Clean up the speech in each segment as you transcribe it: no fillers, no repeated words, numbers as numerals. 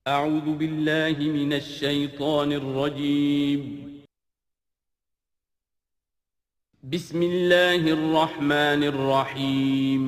أعوذ بالله من الشيطان الرجيم. بسم الله الرحمن الرحيم.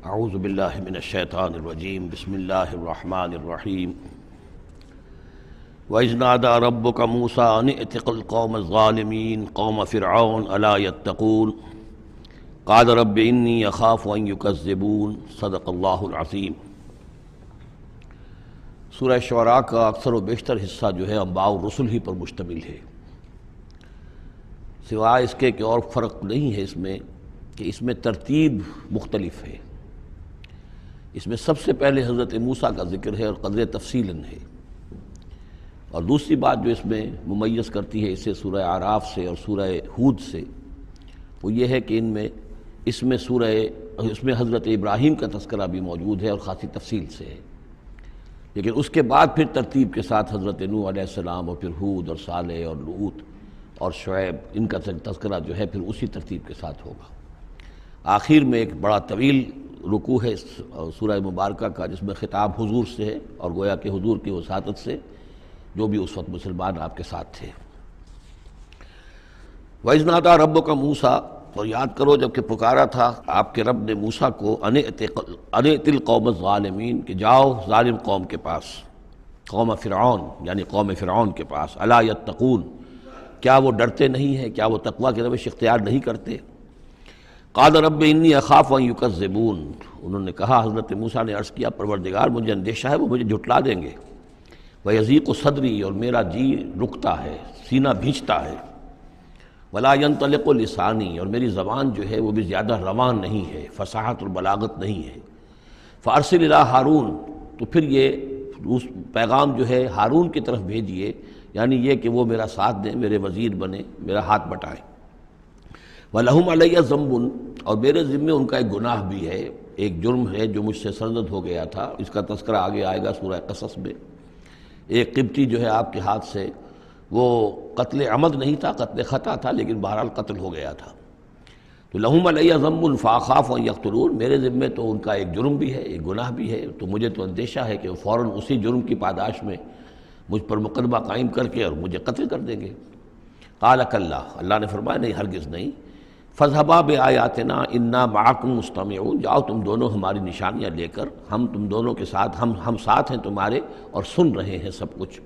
اعوذ باللہ من الشیطان الرجیم بسم اللہ الرحمن الرحیم وَإِذْ نَادَى رَبُّكَ مُوسَىٰ أَنِ ائْتِ الْقَوْمَ الظَّالِمِينَ قَوْمَ فِرْعَوْنَ أَلَا يَتَّقُونَ قَالَ رَبِّ إِنِّي أَخَافُ أَن يُكَذِّبُونَ صدق اللہ العظیم۔ سورہ شعراء کا اکثر و بیشتر حصہ جو ہے انباء الرسل ہی پر مشتمل ہے، سوائے اس کے کہ اور فرق نہیں ہے اس میں کہ اس میں ترتیب مختلف ہے۔ اس میں سب سے پہلے حضرت موسیٰ کا ذکر ہے اور قدر تفصیلاً ہے، اور دوسری بات جو اس میں ممیز کرتی ہے اسے سورہ اعراف سے اور سورہ ہود سے، وہ یہ ہے کہ اس میں حضرت ابراہیم کا تذکرہ بھی موجود ہے اور خاصی تفصیل سے ہے، لیکن اس کے بعد پھر ترتیب کے ساتھ حضرت نوح علیہ السلام اور پھر ہود اور صالح اور لوط اور شعیب، ان کا تذکرہ جو ہے پھر اسی ترتیب کے ساتھ ہوگا۔ آخر میں ایک بڑا طویل رکوع ہے سورہ مبارکہ کا، جس میں خطاب حضور سے ہے اور گویا کہ حضور کی وساطت سے جو بھی اس وقت مسلمان آپ کے ساتھ تھے۔ وَإِذْ نَادَىٰ رَبُّكَ مُوسَىٰ، اور یاد کرو جب کہ پکارا تھا آپ کے رب نے موسیٰ کو اَنِ ائْتِ الْقَوْمَ الظَّالِمِينَ، کہ جاؤ ظالم قوم کے پاس، قوم فرعون یعنی قوم فرعون کے پاس، أَلَا يَتَّقُونَ، کیا وہ ڈرتے نہیں ہیں، کیا وہ تقویٰ کی روش اختیار نہیں کرتے؟ قال رب انی اخاف ان یکذبون، انہوں نے کہا، حضرت موسیٰ نے عرض کیا، پروردگار مجھے اندیشہ ہے وہ مجھے جھٹلا دیں گے، ویضیق صدری، اور میرا جی رکتا ہے، سینہ بھینچتا ہے، ولا ینطلق لسانی، اور میری زبان جو ہے وہ بھی زیادہ روان نہیں ہے، فصاحت اور بلاغت نہیں ہے، فارسل الی ہارون، تو پھر یہ پیغام جو ہے ہارون کی طرف بھیجیے، یعنی یہ کہ وہ میرا ساتھ دیں، میرے وزیر بنیں، میرا ہاتھ بٹائیں۔ وَلَهُمْ عَلَيَّ ذَنْبٌ، اور میرے ذمے ان کا ایک گناہ بھی ہے، ایک جرم ہے جو مجھ سے سرزد ہو گیا تھا، اس کا تذکرہ آگے آئے گا سورہ قصص میں۔ ایک قبطی جو ہے آپ کے ہاتھ سے، وہ قتل عمد نہیں تھا، قتل خطا تھا، لیکن بہرحال قتل ہو گیا تھا۔ تو لَهُمْ عَلَيَّ ذَنْبٌ فَأَخَافُ أَن يَقْتُلُونِ، میرے ذمے تو ان کا ایک جرم بھی ہے، ایک گناہ بھی ہے، تو مجھے تو اندیشہ ہے کہ وہ فوراً اسی جرم کی پاداش میں مجھ پر مقدمہ قائم کر کے اور مجھے قتل کر دیں گے۔ قَالَ كَلَّا، اللہ نے فرمایا نہیں، ہرگز نہیں، فَاذْهَبَا بِآيَاتِنَا إِنَّا مَعَكُمْ مُسْتَمِعُونَ، جاؤ تم دونوں ہماری نشانیاں لے کر، ہم تم دونوں کے ساتھ، ہم ساتھ ہیں تمہارے اور سن رہے ہیں سب کچھ۔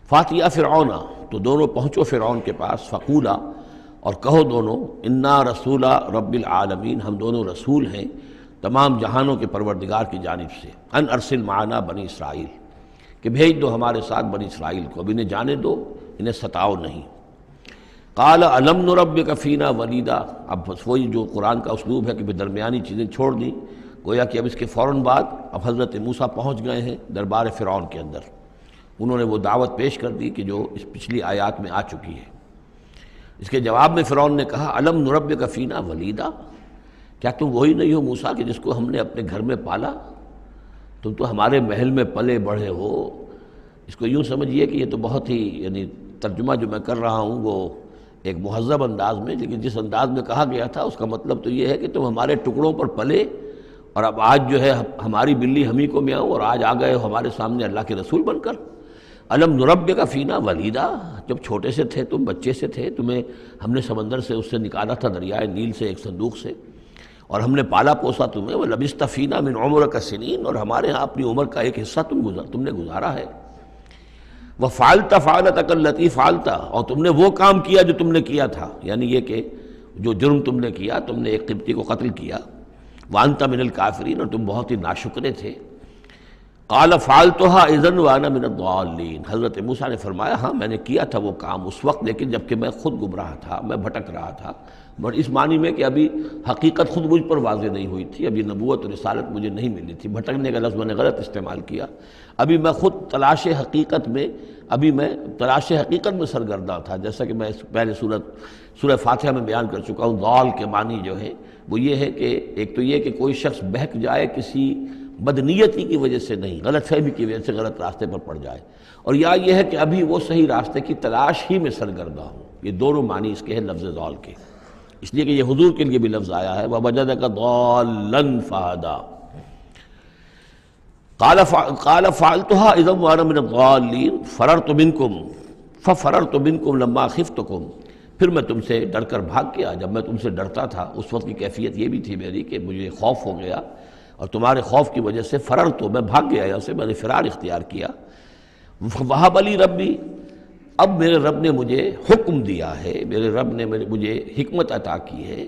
فَأْتِيَا فِرْعَوْنَ، تو دونوں پہنچو فرعون کے پاس، فَقُولَا، اور کہو دونوں، إِنَّا رَسُولَ رَبِّ الْعَالَمِينَ، ہم دونوں رسول ہیں تمام جہانوں کے پروردگار کی جانب سے، أَنْ أَرْسِلْ مَعَنَا بنی اسرائیل، کہ بھیج دو ہمارے ساتھ بنی اسرائیل کو، اب انہیں جانے دو، انہیں ستاؤ نہیں۔ قال الم نربک فینا ولیدا، اب وہی جو قرآن کا اسلوب ہے کہ درمیانی چیزیں چھوڑ دیں، گویا کہ اب اس کے فوراً بعد اب حضرت موسیٰ پہنچ گئے ہیں دربار فرعون کے اندر، انہوں نے وہ دعوت پیش کر دی کہ جو اس پچھلی آیات میں آ چکی ہے۔ اس کے جواب میں فرعون نے کہا، الم نربک فینا ولیدا، کیا تم وہی نہیں ہو موسیٰ کہ جس کو ہم نے اپنے گھر میں پالا؟ تم تو ہمارے محل میں پلے بڑھے ہو۔ اس کو یوں سمجھیے کہ یہ تو بہت ہی، یعنی ترجمہ جو میں کر رہا ہوں وہ ایک مہذب انداز میں، لیکن جس انداز میں کہا گیا تھا اس کا مطلب تو یہ ہے کہ تم ہمارے ٹکڑوں پر پلے، اور اب آج جو ہے ہماری بلی ہم ہی کو میاؤں، اور آج آ گئے ہو ہمارے سامنے اللہ کے رسول بن کر۔ الم نربک فینا ولیدا، جب چھوٹے سے تھے تم، بچے سے تھے، تمہیں ہم نے سمندر سے اس سے نکالا تھا، دریائے نیل سے، ایک صندوق سے، اور ہم نے پالا پوسا تمہیں، وَلَبِثْتَ فِينَا مِنْ عُمُرِكَ سِنِينَ، اور ہمارے ہاں اپنی عمر کا ایک حصہ تم نے گزارا ہے۔ وَفَعَلْتَ فَعَلَتَكَ الَّتِي فَعَلْتَ، اور تم نے وہ کام کیا جو تم نے کیا تھا، یعنی یہ کہ جو جرم تم نے کیا، تم نے ایک قبطی کو قتل کیا، وَأَنْتَ مِنَ الْكَافِرِينَ، اور تم بہت ہی ناشکرے تھے۔ قال فعلتها اذا وانا من الضالین، حضرت موسیٰ نے فرمایا ہاں میں نے کیا تھا وہ کام اس وقت، لیکن جبکہ میں خود گمراہ تھا، میں بھٹک رہا تھا، اور اس معنی میں کہ ابھی حقیقت خود مجھ پر واضح نہیں ہوئی تھی، ابھی نبوت اور رسالت مجھے نہیں ملی تھی۔ بھٹکنے کا لفظ میں نے غلط استعمال کیا، ابھی میں خود تلاش حقیقت میں سرگرداں تھا، جیسا کہ میں پہلے سورہ فاتحہ میں بیان کر چکا ہوں۔ ضال کے معنی جو ہے وہ یہ ہے کہ ایک تو یہ کہ کوئی شخص بہک جائے کسی بدنیتی کی وجہ سے نہیں، غلط فہمی کی وجہ سے غلط راستے پر پڑ جائے، اور یا یہ ہے کہ ابھی وہ صحیح راستے کی تلاش ہی میں سرگرداں ہوں۔ یہ دونوں معنی اس کے ہیں لفظ ضال کے، اس لیے کہ یہ حضور کے لیے بھی لفظ آیا ہے وَوَجَدَكَ ضَالًّا فَهَدَىٰ۔ قَالَ فَعَلْتُهَا إِذًا وَأَنَا مِنَ الضَّالِّينَ فَفَرَرْتُ مِنكُمْ لَمَّا خِفْتُكُمْ، پھر میں تم سے ڈر کر بھاگ گیا جب میں تم سے ڈرتا تھا۔ اس وقت کی کیفیت یہ بھی تھی میری کہ مجھے خوف ہو گیا، اور تمہارے خوف کی وجہ سے فررت، میں بھاگ گیا یہاں سے، میں نے فرار اختیار کیا۔ وَهَبَ لِي رَبِّي، اب میرے رب نے مجھے حکم دیا ہے، میرے رب نے مجھے حکمت عطا کی ہے،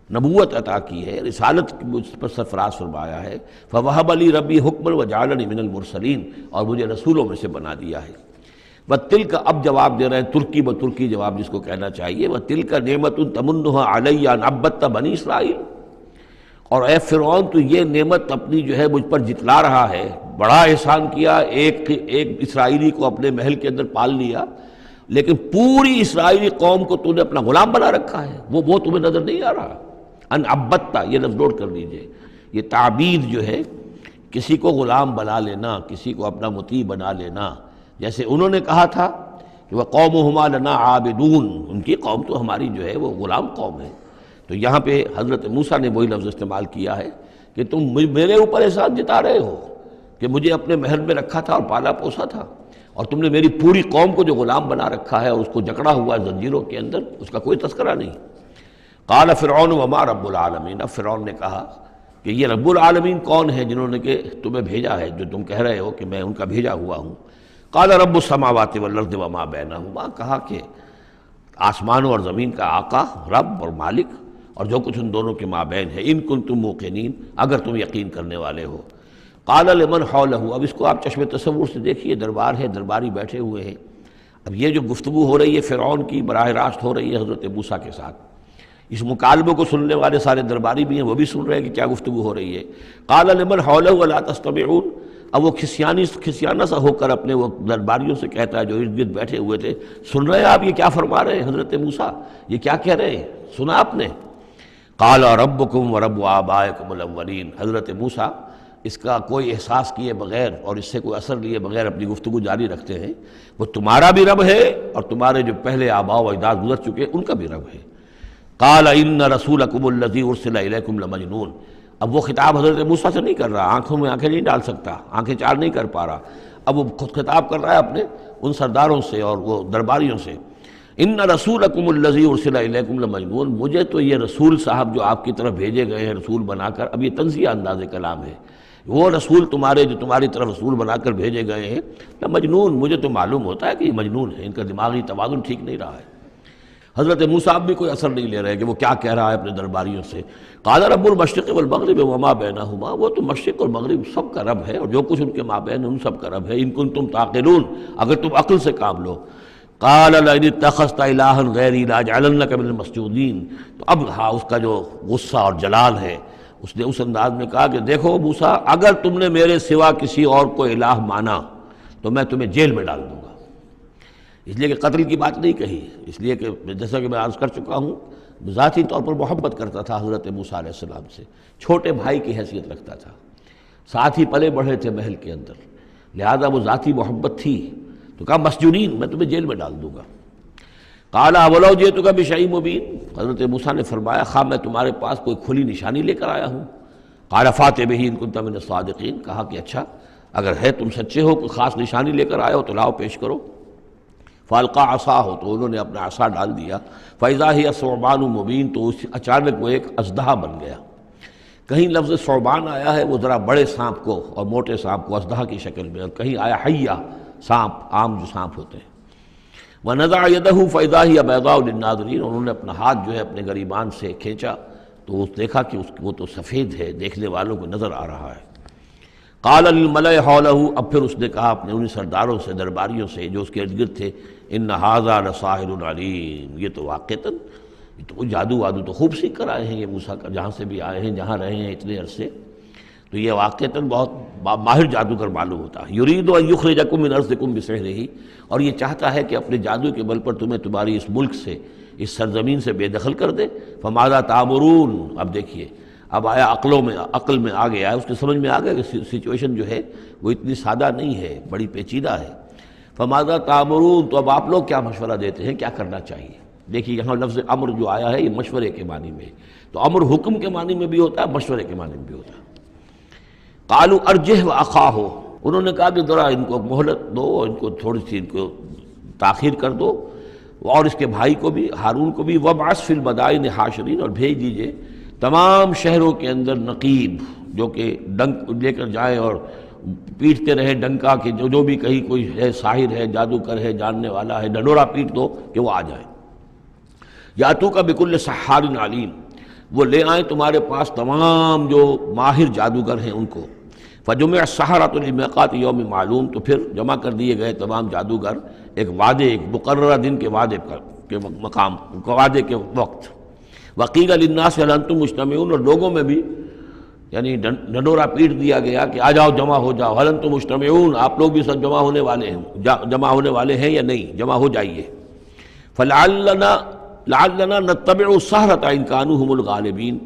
نبوت عطا کی ہے، رسالت مجھ پر سرفراز فرمایا ہے۔ فَوَهَبَ لِي رَبِّي حُكْمًا وَجَعَلَنِي مِنَ الْمُرْسَلِينَ، اور مجھے رسولوں میں سے بنا دیا ہے۔ وَتِلْكَ، اب جواب دے رہے ہیں ترکی بترکی جواب جس کو کہنا چاہیے، وَتِلْكَ نِعْمَةٌ تَمُنُّهَا عَلَيَّ أَنْ عَبَّدتَ بَنِي إِسرائِيل، اور اے فرعون تو یہ نعمت اپنی جو ہے مجھ پر جتلا رہا ہے، بڑا احسان کیا، ایک اسرائیلی کو اپنے محل کے اندر پال لیا، لیکن پوری اسرائیلی قوم کو تو نے اپنا غلام بنا رکھا ہے، وہ تمہیں نظر نہیں آ رہا۔ ان عبدتا، یہ لفظ نوٹ کر لیجئے، یہ تعبید جو ہے کسی کو غلام بنا لینا، کسی کو اپنا مطیع بنا لینا، جیسے انہوں نے کہا تھا کہ وَقَوْمُهُمَا لَنَا عَابِدُونَ، ان کی قوم تو ہماری جو ہے وہ غلام قوم ہے۔ تو یہاں پہ حضرت موسیٰ نے وہی لفظ استعمال کیا ہے کہ تم میرے اوپر احسان جتا رہے ہو کہ مجھے اپنے محل میں رکھا تھا اور پالا پوسا تھا، اور تم نے میری پوری قوم کو جو غلام بنا رکھا ہے اور اس کو جکڑا ہوا ہے زنجیروں کے اندر، اس کا کوئی تذکرہ نہیں۔ قال فرعون وما رب العالمین، اب فرعون نے کہا کہ یہ رب العالمین کون ہے جنہوں نے کہ تمہیں بھیجا ہے، جو تم کہہ رہے ہو کہ میں ان کا بھیجا ہوا ہوں۔ قال رب السماوات والارض وما بینہما، کہا کہ آسمانوں اور زمین کا آقا، رب اور مالک، اور جو کچھ ان دونوں کے مابین ہے، ان کنتم موقنین، اگر تم یقین کرنے والے ہو۔ قال لمن حولہ، اب اس کو آپ چشم تصور سے دیکھیے، دربار ہے، درباری بیٹھے ہوئے ہیں، اب یہ جو گفتگو ہو رہی ہے فرعون کی براہ راست ہو رہی ہے حضرت موسیٰ کے ساتھ، اس مکالمے کو سننے والے سارے درباری بھی ہیں، وہ بھی سن رہے ہیں کہ کیا گفتگو ہو رہی ہے۔ قال لمن حولہ الا تستمعون، اب وہ کھسیانہ سا ہو کر اپنے وہ درباریوں سے کہتا ہے جو ارد گرد بیٹھے ہوئے تھے، سن رہے ہیں آپ یہ کیا فرما رہے ہیں حضرت موسیٰ، یہ کیا کہہ رہے ہیں، سنا آپ نے؟ قال ربکم ورب آبائکم الاولین، حضرت موسیٰ اس کا کوئی احساس کیے بغیر اور اس سے کوئی اثر لیے بغیر اپنی گفتگو جاری رکھتے ہیں، وہ تمہارا بھی رب ہے اور تمہارے جو پہلے آباء و اجداد گزر چکے ان کا بھی رب ہے۔ قال ان رسولکم الذی ارسل الیکم لمجنون، اب وہ خطاب حضرت موسیٰ سے نہیں کر رہا، آنکھوں میں آنکھیں نہیں ڈال سکتا، آنکھیں چار نہیں کر پا رہا، اب وہ خود خطاب کر رہا ہے اپنے ان سرداروں سے اور وہ درباریوں سے۔ ان رسولکم الذی ارسل الیکم لمجنون، مجھے تو یہ رسول صاحب جو آپ کی طرف بھیجے گئے ہیں رسول بنا کر، اب یہ تنزیہ انداز کلام ہے، وہ رسول تمہارے جو تمہاری طرف رسول بنا کر بھیجے گئے ہیں مجنون، مجھے تو معلوم ہوتا ہے کہ یہ مجنون ہے، ان کا دماغی توازن ٹھیک نہیں رہا ہے۔ حضرت موسیٰ بھی کوئی اثر نہیں لے رہے کہ وہ کیا کہہ رہا ہے اپنے درباریوں سے۔ قال رب المشرق والمغرب وما بینہما، وہ تو مشرق اور مغرب سب کا رب ہے اور جو کچھ ان کے مابین ہے ان سب کا رب ہے، ان کنتم تعقلون، اگر تم عقل سے کام لو۔ قال لئن اتخذت الہا غیری لاجعلنک من المسجونین، تو اب ہاں اس کا جو غصہ اور جلال ہے، اس نے اس انداز میں کہا کہ دیکھو موسیٰ، اگر تم نے میرے سوا کسی اور کو الہ مانا تو میں تمہیں جیل میں ڈال دوں گا۔ اس لیے کہ قتل کی بات نہیں کہی، اس لیے کہ جیسا کہ میں عرض کر چکا ہوں ذاتی طور پر محبت کرتا تھا حضرت موسیٰ علیہ السلام سے، چھوٹے بھائی کی حیثیت رکھتا تھا، ساتھ ہی پلے بڑھے تھے محل کے اندر، لہذا وہ ذاتی محبت تھی، تو کہا مسجونین، میں تمہیں جیل میں ڈال دوں گا۔ قال اولو جئتک بشیء مبین، حضرت موسیٰ نے فرمایا خواہ میں تمہارے پاس کوئی کھلی نشانی لے کر آیا ہوں۔ قال فات بہ ان کنت من الصادقین، کہا کہ اچھا اگر ہے تم سچے ہو، کوئی خاص نشانی لے کر آئے ہو تو لاؤ پیش کرو۔ فالقا عصاہ، تو انہوں نے اپنا عصا ڈال دیا، فاذا ہی ثعبان مبین، تو اچانک وہ ایک اژدہا بن گیا۔ کہیں لفظ ثعبان آیا ہے وہ ذرا بڑے سانپ کو اور موٹے سانپ کو اژدہا کی شکل میں، اور کہیں آیا حیہ، سانپ، عام جو سانپ ہوتے ہیں۔ وَنَزَعَ يَدَهُ فَإِذَا هِيَ بَيْضَاءُ لِلنَّاظِرِينَ، انہوں نے اپنا ہاتھ جو ہے اپنے گریبان سے کھینچا تو دیکھا کہ وہ تو سفید ہے، دیکھنے والوں کو نظر آ رہا ہے۔ قال للملأ حولہ، اب پھر اس نے کہا اپنے ان سرداروں سے، درباریوں سے جو اس کے ارد گرد تھے، ان ھذا لساحر علیم، یہ تو واقعتاً یہ تو جادو وادو تو خوب سیکھ کر آئے ہیں یہ موسیٰ کا، جہاں سے بھی آئے ہیں، جہاں رہے ہیں اتنے عرصے، تو یہ واقعتاً بہت ماہر جادوگر معلوم ہوتا ہے۔ یرید ان یخرجکم من ارضکم بسحرہ، اور یہ چاہتا ہے کہ اپنے جادو کے بل پر تمہیں تمہاری اس ملک سے، اس سرزمین سے بے دخل کر دے۔ فماذا تأمرون، اب دیکھیے اب آیا عقل میں آ گیا ہے، اس کے سمجھ میں آ گیا کہ سچویشن جو ہے وہ اتنی سادہ نہیں ہے، بڑی پیچیدہ ہے۔ فماذا تأمرون، تو اب آپ لوگ کیا مشورہ دیتے ہیں، کیا کرنا چاہیے؟ دیکھیے یہاں لفظ امر جو آیا ہے یہ مشورے کے معنی میں، تو امر حکم کے معنی میں بھی ہوتا ہے، مشورے کے معنی میں بھی ہوتا ہے۔ قالوا ارجہ واخاہ، انہوں نے کہا کہ ذرا ان کو مہلت دو، ان کو تھوڑی سی ان کو تاخیر کر دو، اور اس کے بھائی کو بھی، ہارون کو بھی، وابعث فی المدائن حاشرین، اور بھیج دیجئے تمام شہروں کے اندر نقیب، جو کہ ڈنک لے کر جائیں اور پیٹتے رہے ڈنکا کہ جو بھی کہیں کوئی ہے ساحر ہے، جادوگر ہے، جاننے والا ہے، ڈنڈورا پیٹ دو کہ وہ آ جائے۔ یاتوک بکل سحار علیم، وہ لے آئیں تمہارے پاس تمام جو ماہر جادوگر ہیں ان کو۔ فجمع السحرۃ لمیقات یوم معلوم، تو پھر جمع کر دیے گئے تمام جادوگر ایک وعدے، ایک مقررہ دن کے وعدے کے مقام، وعدے کے وقت۔ وقیل للناس هل انتم مجتمعون، اور لوگوں میں بھی یعنی ڈنڈورا پیٹ دیا گیا کہ آ جاؤ، جمع ہو جاؤ، هل انتم مجتمعون، آپ لوگ بھی سب جمع ہونے والے ہیں یا نہیں، جمع ہو جائیے۔ لعلنا نتبع السحرۃ ان كانوا هم الغالبین،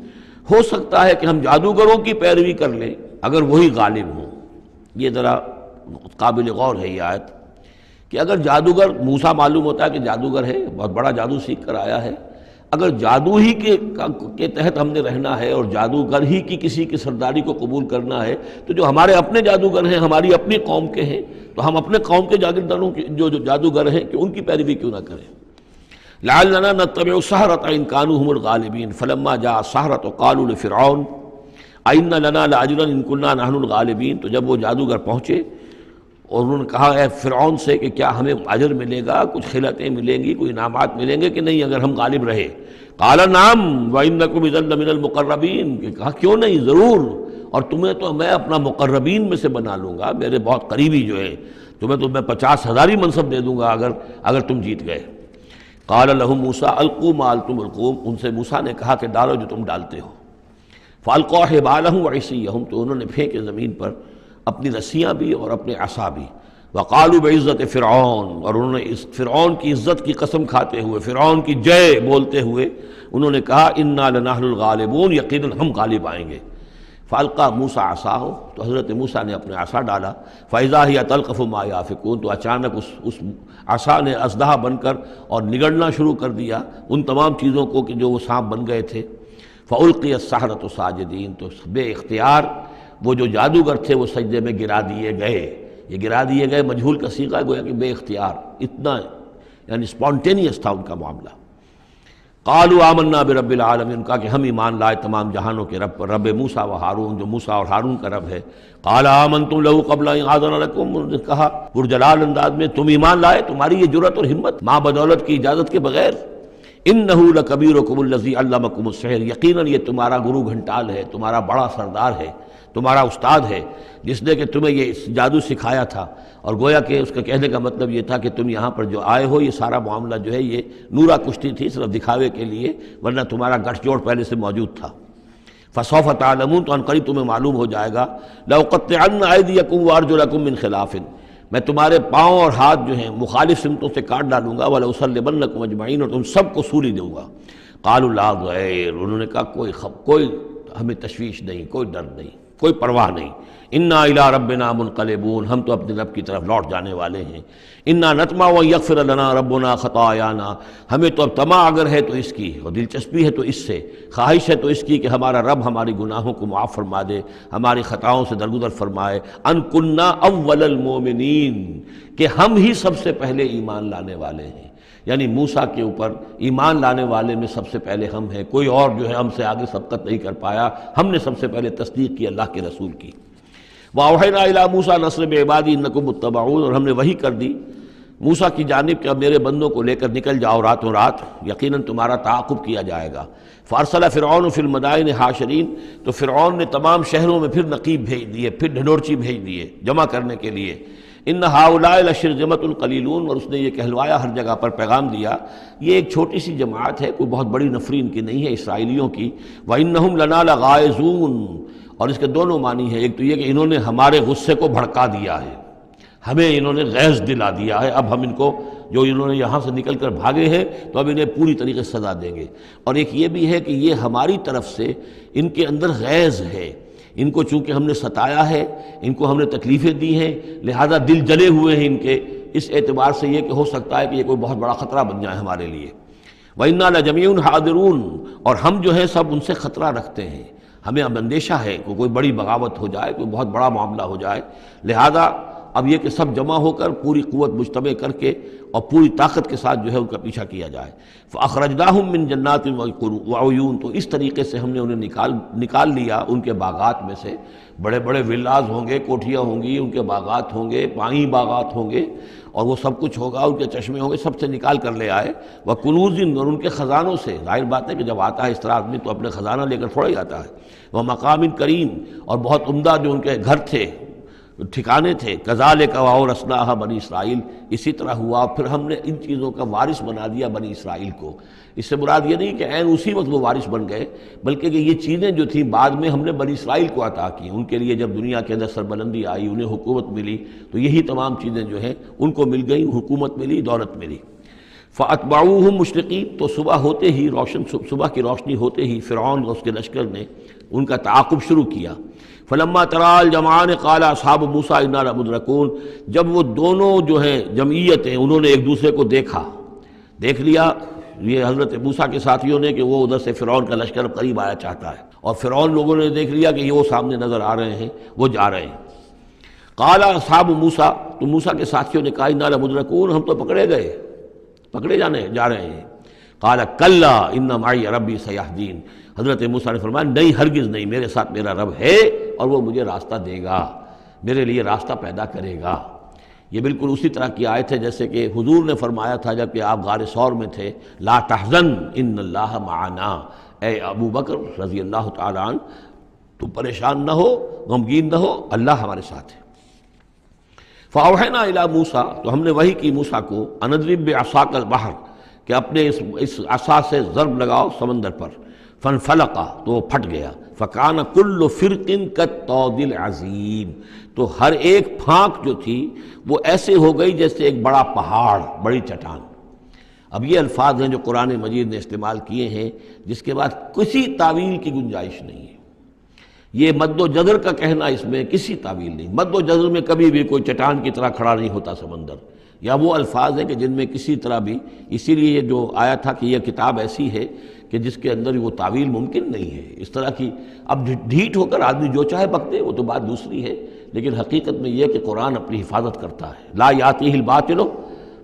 ہو سکتا ہے کہ ہم جادوگروں کی پیروی کر لیں اگر وہی غالب ہوں۔ یہ ذرا قابل غور ہے یہ آیت کہ اگر جادوگر، موسیٰ معلوم ہوتا ہے کہ جادوگر ہے، بہت بڑا جادو سیکھ کر آیا ہے، اگر جادو ہی کے تحت ہم نے رہنا ہے اور جادوگر ہی کی کسی کی سرداری کو قبول کرنا ہے، تو جو ہمارے اپنے جادوگر ہیں، ہماری اپنی قوم کے ہیں، تو ہم اپنے قوم کے جاگیرداروں جو جادوگر ہیں کہ ان کی پیروی کیوں نہ کریں۔ لعلنا نتبع السحرۃ ان كانوا هم الغالبین فلما جاء السحرۃ قالوا لفرعون ائن لنا لاجرا ان كنا نحن الغالبین، تو جب وہ جادوگر پہنچے اور انہوں نے کہا اے فرعون سے کہ کیا ہمیں اجر ملے گا، کچھ خلعتیں ملیں گی، کوئی انعامات ملیں گے کہ نہیں اگر ہم غالب رہے؟ قال نعم وانکم اذا لمن المقربین، کہ کہا کیوں نہیں، ضرور، اور تمہیں تو میں اپنا مقربین میں سے بنا لوں گا، میرے بہت قریبی جو ہیں، تمہیں تو میں 50,000 منصب دے دوں گا اگر تم جیت گئے۔ قال لهم موسیٰ القوا ما انتم ملقون، ان سے موسیٰ نے کہا کہ ڈالو جو تم ڈالتے ہو۔ فالقوا حبالهم وعصیهم، تو انہوں نے پھینکے زمین پر اپنی رسیاں بھی اور اپنے عصا بھی۔ وقالوا بعزت فرعون، اور انہوں نے اس فرعون کی عزت کی قسم کھاتے ہوئے، فرعون کی جے بولتے ہوئے انہوں نے کہا انا لنحن الغالبون، یقیناً ہم غالب آئیں گے۔ فالقا موسیٰ عصاہ، تو حضرت موسیٰ نے اپنے عصا ڈالا، فاذا ہی تلقف ما یافکون، تو اچانک اس عصا نے اسدحہ بن کر اور نگڑنا شروع کر دیا ان تمام چیزوں کو کہ جو وہ سانپ بن گئے تھے۔ فالقی السحرۃ ساجدین، تو بے اختیار وہ جو جادوگر تھے وہ سجدے میں گرا دیے گئے۔ یہ گرا دیے گئے مجہول کا صیغہ گویا کہ بے اختیار، اتنا یعنی اسپونٹینیس تھا ان کا معاملہ۔ قالوا آمنا برب العالمین، کہا کہ ہم ایمان لائے تمام جہانوں کے رب پر، رب موسیٰ و ہارون، جو موسیٰ اور ہارون کا رب ہے۔ قال آمنتم له قبل ان آذن لكم، انہوں نے کہا پرجلال انداز میں تم ایمان لائے، تمہاری یہ جرأت اور ہمت ماں بدولت کی اجازت کے بغیر۔ انہ لکبیرکم الذی علمکم السحر، یقیناً یہ تمہارا گرو گھنٹال ہے، تمہارا بڑا سردار ہے، تمہارا استاد ہے، جس نے کہ تمہیں یہ جادو سکھایا تھا۔ اور گویا کہ اس کا کہنے کا مطلب یہ تھا کہ تم یہاں پر جو آئے ہو یہ سارا معاملہ جو ہے یہ نورا کشتی تھی، صرف دکھاوے کے لیے، ورنہ تمہارا گٹھ جوڑ پہلے سے موجود تھا۔ فسوف تعلمون، تو عنقریب تمہیں معلوم ہو جائے گا۔ لأقطعن ایدیکم وارجلکم من خلاف، میں تمہارے پاؤں اور ہاتھ جو ہیں مخالف سمتوں سے کاٹ ڈالوں گا، ولأصلبنکم اجمعین، اور تم سب کو سولی دوں گا۔ قالوا لا ضیر، انہوں نے کہا کوئی ہمیں تشویش نہیں، کوئی ڈر نہیں، کوئی پرواہ نہیں۔ انا الی ربنا منقلبون، ہم تو اپنے رب کی طرف لوٹ جانے والے ہیں۔ انا نطمع ان یغفر لنا ربنا خطایانا، ہمیں تو اب طمع اگر ہے تو اس کی، اور دلچسپی ہے تو اس سے، خواہش ہے تو اس کی کہ ہمارا رب ہماری گناہوں کو معاف فرما دے، ہماری خطاؤں سے درگزر فرمائے۔ ان کنا اول المؤمنین، کہ ہم ہی سب سے پہلے ایمان لانے والے ہیں، یعنی موسیٰ کے اوپر ایمان لانے والے میں سب سے پہلے ہم ہیں، کوئی اور جو ہے ہم سے آگے سبقت نہیں کر پایا، ہم نے سب سے پہلے تصدیق کی اللہ کے رسول کی۔ وَأَوْحَيْنَا إِلَىٰ مُوسَىٰ نَصْرِ بِعِبَادِي إِنَّكُمْ مُتَّبَعُونَ، اور ہم نے وحی کر دی موسیٰ کی جانب کہ اب میرے بندوں کو لے کر نکل جاؤ راتوں رات، یقیناً تمہارا تعاقب کیا جائے گا۔ فارسل فرعون فی المدائن حاشرین، تو فرعون نے تمام شہروں میں پھر نقیب بھیج دیے، پھر ڈھنڈورچی بھیج دیے جمع کرنے کے لیے۔ ان ہؤلاء لشرذمۃ قلیلون، اور اس نے یہ کہلوایا ہر جگہ پر پیغام دیا، یہ ایک چھوٹی سی جماعت ہے، کوئی بہت بڑی نفری ان کی نہیں ہے اسرائیلیوں کی۔ وانہم لنا لغائظون، اور اس کے دونوں معنی ہیں، ایک تو یہ کہ انہوں نے ہمارے غصے کو بھڑکا دیا ہے، ہمیں انہوں نے غیظ دلا دیا ہے، اب ہم ان کو جو انہوں نے یہاں سے نکل کر بھاگے ہیں تو اب انہیں پوری طریقے سے سزا دیں گے۔ اور ایک یہ بھی ہے کہ یہ ہماری طرف سے ان کے اندر غیظ ہے، ان کو چونکہ ہم نے ستایا ہے، ان کو ہم نے تکلیفیں دی ہیں، لہذا دل جلے ہوئے ہیں ان کے، اس اعتبار سے یہ کہ ہو سکتا ہے کہ یہ کوئی بہت بڑا خطرہ بن جائے ہمارے لیے۔ وَإِنَّا لَجَمِيعٌ حَاذِرُونَ، اور ہم جو ہے سب ان سے خطرہ رکھتے ہیں، ہمیں اب اندیشہ ہے کہ کوئی بڑی بغاوت ہو جائے، کوئی بہت بڑا معاملہ ہو جائے، لہذا اب یہ کہ سب جمع ہو کر پوری قوت مجتمع کر کے اور پوری طاقت کے ساتھ جو ہے ان کا پیچھا کیا جائے۔ فَأَخْرَجْنَاهُم مِّن جَنَّاتٍ وَعُيُونٍ، تو اس طریقے سے ہم نے انہیں نکال لیا ان کے باغات میں سے، بڑے بڑے ولاز ہوں گے، کوٹھیاں ہوں گی، ان کے باغات ہوں گے، پانی باغات ہوں گے، اور وہ سب کچھ ہوگا، ان کے چشمے ہوں گے، سب سے نکال کر لے آئے۔ وَكُنُوزٍ، اور ان کے خزانوں سے، ظاہر بات ہے کہ جب آتا ہے اس طرح آدمی تو اپنے خزانہ لے کر تھوڑا ہی آتا ہے۔ وَمَقَامٍ کریم، اور بہت عمدہ جو ان کے گھر تھے، ٹھکانے تھے۔ کذالک وَأَوْرَثْنَاهَا بنی اسرائیل، اسی طرح ہوا پھر ہم نے ان چیزوں کا وارث بنا دیا بنی اسرائیل کو۔ اس سے مراد یہ نہیں کہ عین اسی وقت وہ وارث بن گئے، بلکہ کہ یہ چیزیں جو تھیں بعد میں ہم نے بنی اسرائیل کو عطا کی، ان کے لیے جب دنیا کے اندر سربلندی آئی، انہیں حکومت ملی، تو یہی تمام چیزیں جو ہیں ان کو مل گئیں، حکومت ملی، دولت ملی۔ فَأَتْبَعُوهُم مُشْرِقِينَ، تو صبح ہوتے ہی صبح کی روشنی ہوتے ہی فرعون اور اس کے لشکر نے ان کا تعاقب شروع کیا۔ فلما ترى الجمعان قال اصحاب موسیٰ انا لمدرکون، جب وہ دونوں جو ہیں جمعیتیں انہوں نے ایک دوسرے کو دیکھ لیا، یہ حضرت موسیٰ کے ساتھیوں نے کہ وہ ادھر سے فرعون کا لشکر قریب آیا چاہتا ہے، اور فرعون لوگوں نے دیکھ لیا کہ یہ وہ سامنے نظر آ رہے ہیں، وہ جا رہے ہیں۔ قال اصحاب موسیٰ، تو موسیٰ کے ساتھیوں نے کہا انا لمدرکون، ہم تو پکڑے جا رہے ہیں۔ قال کلا ان معی ربی سیہدین، حضرت موسیٰ نے فرمایا نہیں، ہرگز نہیں، میرے ساتھ میرا رب ہے اور وہ مجھے راستہ دے گا، میرے لیے راستہ پیدا کرے گا۔ یہ بالکل اسی طرح کی آیت ہے جیسے کہ حضور نے فرمایا تھا جب کہ آپ غار ثور میں تھے، لا تحزن ان اللہ معنا، اے ابو بکر رضی اللہ تعالیٰ عنہ تم پریشان نہ ہو، غمگین نہ ہو، اللہ ہمارے ساتھ ہے۔ فاوحینا الی موسیٰ، تو ہم نے وحی کی موسیٰ کو، ان اضرب بعصاک البحر، کہ اپنے اس عصا سے ضرب لگاؤ سمندر پر، فانفلق، تو وہ پھٹ گیا، فکان کل فرق کالطود العظیم، تو ہر ایک پھانک جو تھی وہ ایسے ہو گئی جیسے ایک بڑا پہاڑ، بڑی چٹان۔ اب یہ الفاظ ہیں جو قرآن مجید نے استعمال کیے ہیں، جس کے بعد کسی تعویل کی گنجائش نہیں ہے۔ یہ مد و جزر کا کہنا، اس میں کسی تعویل نہیں، مد و جزر میں کبھی بھی کوئی چٹان کی طرح کھڑا نہیں ہوتا سمندر، یا وہ الفاظ ہیں کہ جن میں کسی طرح بھی، اسی لیے یہ جو آیا تھا کہ یہ کتاب ایسی ہے کہ جس کے اندر وہ تعویل ممکن نہیں ہے اس طرح کی۔ اب ڈھیٹ ہو کر آدمی جو چاہے بک دے، وہ تو بات دوسری ہے، لیکن حقیقت میں یہ کہ قرآن اپنی حفاظت کرتا ہے۔ لا یاتیہ الباطل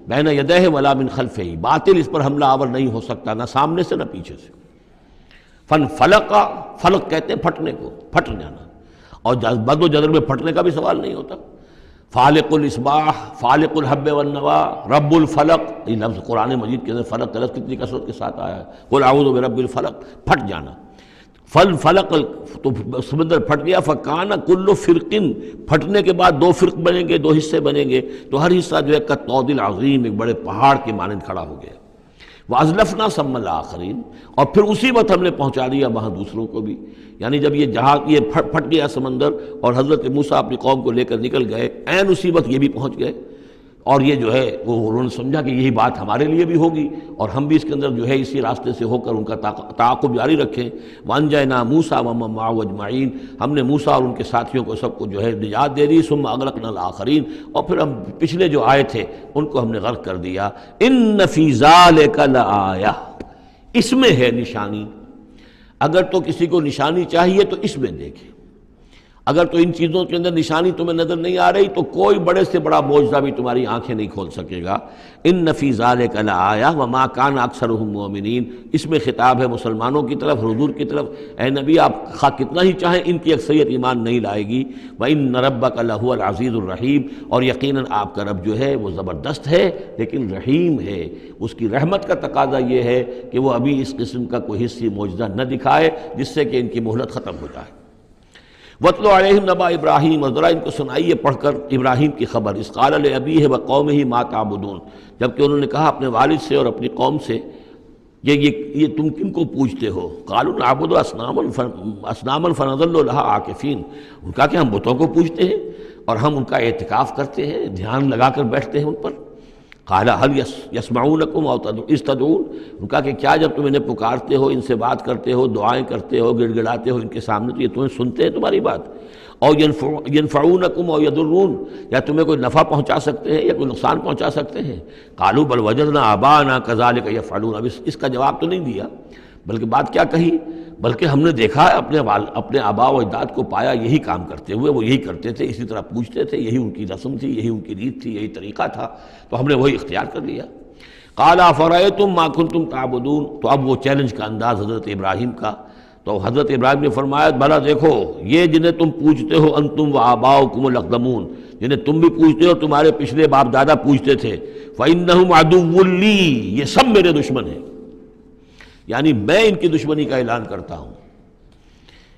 بین یدیہ ولا من خلفہ، باطل اس پر حملہ آور نہیں ہو سکتا، نہ سامنے سے نہ پیچھے سے۔ فانفلق، فلق کہتے ہیں پھٹنے کو، پھٹ جانا، اور مد و جزر میں پھٹنے کا بھی سوال نہیں ہوتا۔ فالق الاصباح، فالق الحب والنوا، رب الفلق، یہ لفظ قرآن مجید کے اندر فلق کا لفظ کتنی کثرت کے ساتھ آیا ہے، قل اعوذ برب الفلق، پھٹ جانا۔ فلق، تو سمندر پھٹ گیا، فکان کل فرق، پھٹنے کے بعد دو فرق بنیں گے، دو حصے بنیں گے، تو ہر حصہ جو ہے کالطود العظیم، ایک بڑے پہاڑ کے مانند کھڑا ہو گیا۔ وَأَزْلَفْنَا ثَمَّ الْآخَرِينَ، اور پھر اسی وقت ہم نے پہنچا دیا وہاں دوسروں کو بھی، یعنی جب یہ جہاز یہ پھٹ گیا سمندر اور حضرت موسیٰ اپنی قوم کو لے کر نکل گئے، عین اسی وقت یہ بھی پہنچ گئے، اور یہ جو ہے وہ انہوں نے سمجھا کہ یہی بات ہمارے لیے بھی ہوگی اور ہم بھی اس کے اندر جو ہے اسی راستے سے ہو کر ان کا تعاقب جاری رکھیں۔ وَأَنجَيْنَا مُوسَىٰ وَمَن مَّعَهُ أَجْمَعِينَ، ہم نے موسیٰ اور ان کے ساتھیوں کو سب کو جو ہے نجات دے دی۔ ثُمَّ أَغْرَقْنَا الْآخَرِينَ، اور پھر ہم پچھلے جو آئے تھے ان کو ہم نے غرق کر دیا۔ إِنَّ فِي ذَلِكَ لَآيَةً، اس میں ہے نشانی، اگر تو کسی کو نشانی چاہیے تو اس میں دیکھیں۔ اگر تو ان چیزوں کے اندر نشانی تمہیں نظر نہیں آ رہی تو کوئی بڑے سے بڑا معجزہ بھی تمہاری آنکھیں نہیں کھول سکے گا۔ ان فی ذلک لآیہ وما کان اکثرهم مؤمنین، اس میں خطاب ہے مسلمانوں کی طرف، حضور کی طرف۔ اے نبی آپ خواہ کتنا ہی چاہیں ان کی اکثریت ایمان نہیں لائے گی۔ وان ربک لہو العزیز الرحیم، اور یقیناً آپ کا رب جو ہے وہ زبردست ہے لیکن رحیم ہے۔ اس کی رحمت کا تقاضا یہ ہے کہ وہ ابھی اس قسم کا کوئی حصی معجزہ نہ دکھائے جس سے کہ ان کی مہلت ختم ہو جائے۔ وَاتْلُ عَلَيْهِمْ نَبَأَ ابراہیم، اور ذرا ان کو سنائیے پڑھ کر ابراہیم کی خبر۔ اذ قال لأبیہ وقومہ ما تعبدون، جبکہ انہوں نے کہا اپنے والد سے اور اپنی قوم سے یہ تم کن کو پوجتے ہو؟ قالوا نعبد اصناما فنظل لها عاکفین، ان کا کہ ہم بتوں کو پوجتے ہیں اور ہم ان کا اعتکاف کرتے ہیں، دھیان لگا کر بیٹھتے ہیں ان پر۔ قال هل يسمعونكم او اذ تدعون، ان کا کہ کیا جب تم انہیں پکارتے ہو، ان سے بات کرتے ہو، دعائیں کرتے ہو، گڑ گڑاتے ہو ان کے سامنے تو یہ تمہیں سنتے ہیں تمہاری بات؟ او ينفعونكم او يضرون، یا تمہیں کوئی نفع پہنچا سکتے ہیں یا کوئی نقصان پہنچا سکتے ہیں؟ قالوا بل وجدنا آباءنا كذلك يفعلون، اب اس کا جواب تو نہیں دیا، بلکہ بات کیا کہی، بلکہ ہم نے دیکھا ہے اپنے آباء و اجداد کو پایا یہی کام کرتے ہوئے، وہ یہی کرتے تھے، اسی طرح پوچھتے تھے، یہی ان کی رسم تھی، یہی ان کی ریت تھی، یہی طریقہ تھا، تو ہم نے وہی اختیار کر لیا۔ قال افرأیتم ما کنتم تعبدون، تو اب وہ چیلنج کا انداز حضرت ابراہیم کا، تو حضرت ابراہیم نے فرمایا بھلا دیکھو یہ جنہیں تم پوجتے ہو، انتم و آباؤکم الاقدمون، جنہیں تم بھی پوجتے ہو تمہارے پچھلے باپ دادا پوجتے تھے، فإنہم عدو لی، یہ سب میرے دشمن ہیں، یعنی میں ان کی دشمنی کا اعلان کرتا ہوں۔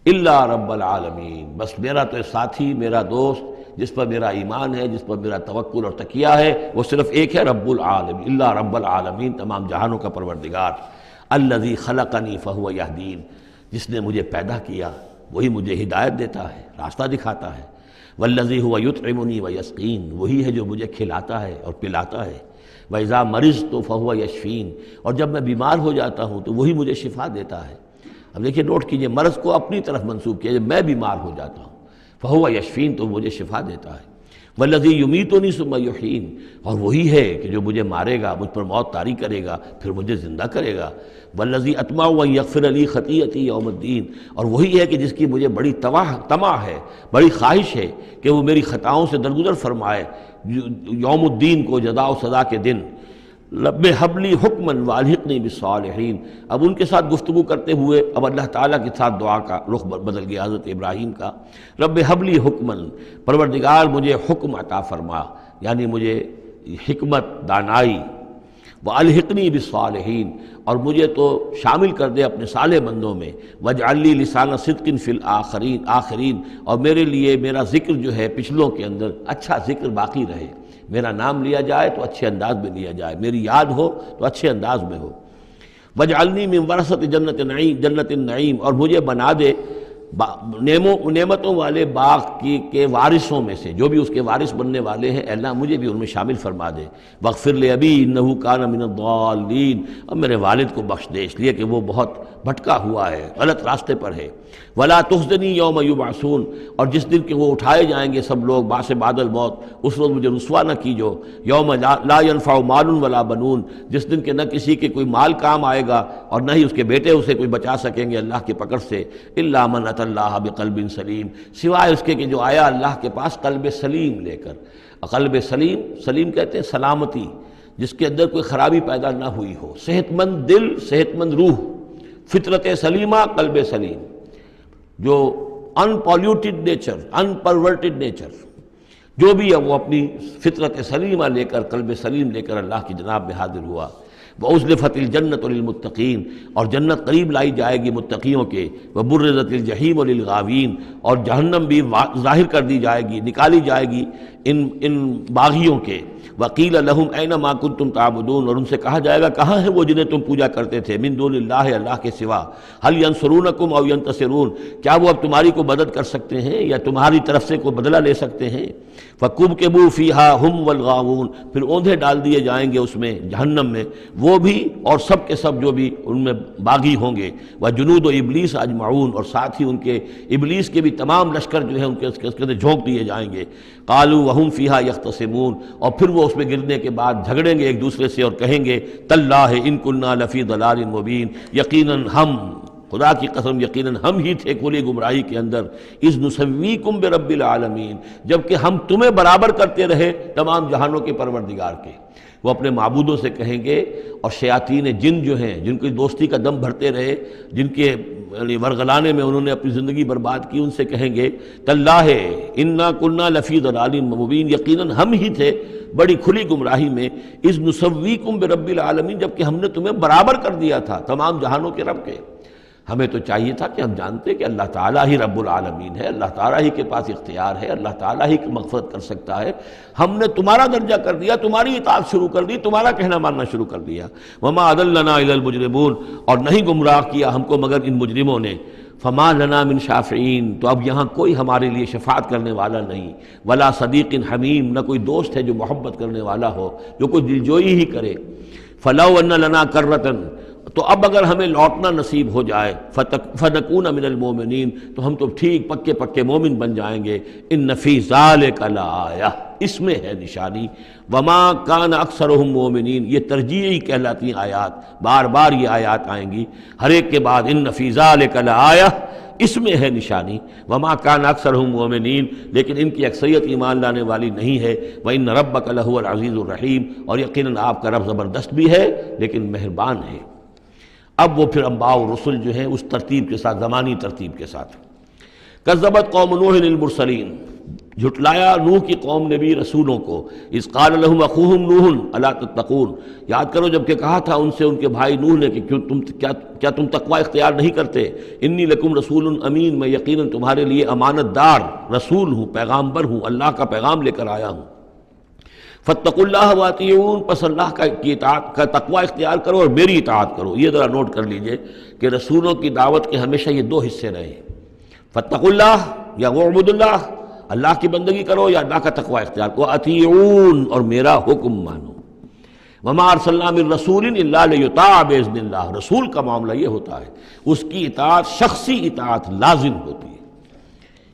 الا رب العالمین، بس میرا تو ساتھی، میرا دوست جس پر میرا ایمان ہے، جس پر میرا توکل اور تکیہ ہے، وہ صرف ایک ہے، رب العالمین، الا رب العالمین، تمام جہانوں کا پروردگار۔ الذی خلقنی فہو یہدین، جس نے مجھے پیدا کیا وہی مجھے ہدایت دیتا ہے، راستہ دکھاتا ہے۔ والذی هو یطعمنی ویسقین، وہی ہے جو مجھے کھلاتا ہے اور پلاتا ہے۔ وَإِذَا مَرِضْتُ فَهُوَ يَشْفِينِ، اور جب میں بیمار ہو جاتا ہوں تو وہی مجھے شفا دیتا ہے۔ اب دیکھیے نوٹ کیجئے، مرض کو اپنی طرف منسوب کیا، جب میں بیمار ہو جاتا ہوں فَهُوَ يَشْفِينِ، تو مجھے شفا دیتا ہے۔ وَالَّذِي يُمِيتُنِي ثُمَّ يُحْيِينِ، اور وہی ہے کہ جو مجھے مارے گا، مجھ پر موت طاری کرے گا، پھر مجھے زندہ کرے گا۔ وَالَّذِي أَطْمَعُ أَن يَغْفِرَ لِي خَطِيئَتِي يَوْمَ الدِّينِ، اور وہی ہے کہ جس کی مجھے بڑی طمع ہے، بڑی خواہش ہے کہ وہ میری خطاؤں سے درگزر فرمائے یوم الدین کو، جزا و سزا کے دن۔ رب ہب لی حکما والحقنی بالصالحین، اب ان کے ساتھ گفتگو کرتے ہوئے اب اللہ تعالیٰ کے ساتھ دعا کا رخ بدل گیا حضرت ابراہیم کا۔ رب ہب لی حکما، پروردگار مجھے حکم عطا فرما، یعنی مجھے حکمت، دانائی۔ والحقنی بالصالحین، اور مجھے تو شامل کر دے اپنے صالح بندوں میں۔ واجعل لی لسان صدق فی الآخرین، اور میرے لیے میرا ذکر جو ہے پچھلوں کے اندر اچھا ذکر باقی رہے، میرا نام لیا جائے تو اچھے انداز میں لیا جائے، میری یاد ہو تو اچھے انداز میں ہو۔ واجعلنی من ورثۃ جنت النعیم، اور مجھے بنا دے نعمتوں والے باغ کے وارثوں میں سے، جو بھی اس کے وارث بننے والے ہیں، اے اللہ مجھے بھی ان میں شامل فرما دے۔ واغفر لأبی انہ کان من الضالین، اور میرے والد کو بخش دے اس لیے کہ وہ بہت بھٹکا ہوا ہے، غلط راستے پر ہے۔ ولا تخزنی یوم یبعثون، اور جس دن کہ وہ اٹھائے جائیں گے سب لوگ بعث بعد الموت، اس روز مجھے رسوا نہ کیجو۔ یوم لا ینفع مال ولا بنون، جس دن کہ نہ کسی کے کوئی مال کام آئے گا اور نہ ہی اس کے بیٹے اسے کوئی بچا سکیں گے اللہ کی پکڑ سے۔ الا من اتى اللہ بقلب سلیم، سوائے اس کے کہ جو آیا اللہ کے پاس قلب سلیم لے کر۔ قلب سلیم، سلیم کہتے ہیں سلامتی، جس کے اندر کوئی خرابی پیدا نہ ہوئی ہو، صحت مند دل، صحت مند روح، فطرت سلیمہ، قلب سلیم، جو ان پالیوٹیڈ نیچر، ان پرورٹڈ نیچر، جو بھی ہے وہ اپنی فطرت سلیمہ لے کر، قلب سلیم لے کر اللہ کی جناب میں حاضر ہوا۔ وَأُزْلِفَتِ الْجَنَّةُ لِلْمُتَّقِينَ، اور جنت قریب لائی جائے گی متقیوں کے۔ وَبُرِّزَتِ الْجَحِيمُ لِلْغَاوِينَ، اور جہنم بھی ظاہر کر دی جائے گی، نکالی جائے گی ان باغیوں کے۔ وَقِيلَ لَهُمْ أَيْنَ مَا كُنتُمْ تَعْبُدُونَ، اور ان سے کہا جائے گا کہاں ہیں وہ جنہیں تم پوجا کرتے تھے، من دون اللہ، اللہ کے سوا۔ هَلْ يَنْصُرُونَكُمْ أَوْ يَنْتَصِرُونَ، کیا وہ اب تمہاری کو مدد کر سکتے ہیں یا تمہاری طرف سے کوئی بدلہ لے سکتے ہیں؟ فَكُبْكِبُوا فِيهَا هُمْ وَالْغَاوُونَ، پھر اوندھے ڈال دیے جائیں گے اس میں، جہنم میں، وہ بھی اور سب کے سب جو بھی ان میں باغی ہوں گے۔ وَجُنُودُ إِبْلِيسَ أَجْمَعُونَ، اور ساتھ ہی ان کے ابلیس کے بھی تمام لشکر جو ہیں ان کے اس کے اندر جھونک دیے جائیں گے۔ قَالُوا وَهُمْ فِيهَا يَخْتَصِمُونَ، اور پھر وہ اس میں گرنے کے بعد جھگڑیں گے ایک دوسرے سے اور کہیں گے تاللہ ان کنا لفی ضلال مبین، یقیناً ہم خدا کی قسم یقیناً ہم ہی تھے کھلی گمراہی کے اندر، اذ نسویکم برب العالمین، جبکہ ہم تمہیں برابر کرتے رہے تمام جہانوں کے پروردگار کے۔ وہ اپنے معبودوں سے کہیں گے، اور شیاطین جن جو ہیں جن کی دوستی کا دم بھرتے رہے، جن کے ورغلانے میں انہوں نے اپنی زندگی برباد کی، ان سے کہیں گے تاللہ انا کنا لفی ضلال مبین، یقیناً ہم ہی تھے بڑی کھلی گمراہی میں، اذ نسویکم برب العالمین، جبکہ ہم نے تمہیں برابر کر دیا تھا تمام جہانوں کے رب کے۔ ہمیں تو چاہیے تھا کہ ہم جانتے کہ اللہ تعالیٰ ہی رب العالمین ہے، اللہ تعالیٰ ہی کے پاس اختیار ہے، اللہ تعالیٰ ہی کی مغفرت کر سکتا ہے۔ ہم نے تمہارا درجہ کر دیا، تمہاری اطاعت شروع کر دی، تمہارا کہنا ماننا شروع کر دیا۔ وما اضلنا الا المجرمون، اور نہیں گمراہ کیا ہم کو مگر ان مجرموں نے۔ فما لنا من شافعین، تو اب یہاں کوئی ہمارے لیے شفاعت کرنے والا نہیں، ولا صدیق حمیم، نہ کوئی دوست ہے جو محبت کرنے والا ہو، جو کوئی دلجوئی ہی کرے۔ فلو ان لنا کرۃ، تو اب اگر ہمیں لوٹنا نصیب ہو جائے، فنکون من المومنین، تو ہم تو ٹھیک پکے پکے مومن بن جائیں گے۔ ان فی ذلک لآیہ، اس میں ہے نشانی۔ وما کان اکثرہم مومنین، یہ ترجیحی کہلاتی ہیں آیات، بار بار یہ آیات آئیں گی ہر ایک کے بعد، ان فی ذلک لآیہ، اس میں ہے نشانی۔ وما کان اکثرہم مومنین، لیکن ان کی اکثریت ایمان لانے والی نہیں ہے۔ وان ربک لہو العزیز الرحیم، اور یقیناً آپ کا رب زبردست بھی ہے لیکن مہربان ہے۔ اب وہ پھر انبیاء و رسل جو ہیں اس ترتیب کے ساتھ، زمانی ترتیب کے ساتھ۔ کذبت قوم نوح المرسلین، جھٹلایا نوح کی قوم نے بھی رسولوں کو۔ اذ قال لهم اخوهم نوح الا تتقون، یاد کرو جب کہ کہا تھا ان سے ان کے بھائی نوح نے کہ کیا تم تقوی اختیار نہیں کرتے؟ انی لکم رسول امین، میں یقیناً تمہارے لیے امانت دار رسول ہوں، پیغامبر ہوں، اللہ کا پیغام لے کر آیا ہوں۔ فاتقوا اللہ واطیعون، پس اللہ کی اطاعت کا تقوی اختیار کرو اور میری اطاعت کرو۔ یہ ذرا نوٹ کر لیجئے کہ رسولوں کی دعوت کے ہمیشہ یہ دو حصے رہے ہیں، فاتقوا اللہ یا وعبدوا اللہ، اللہ کی بندگی کرو یا اللہ کا تقوی اختیار کرو، اطیعون، اور میرا حکم مانو۔ وما ارسلنا من رسول الا لیطاع باذن اللہ، رسول کا معاملہ یہ ہوتا ہے اس کی اطاعت شخصی اطاعت لازم ہوتی ہے۔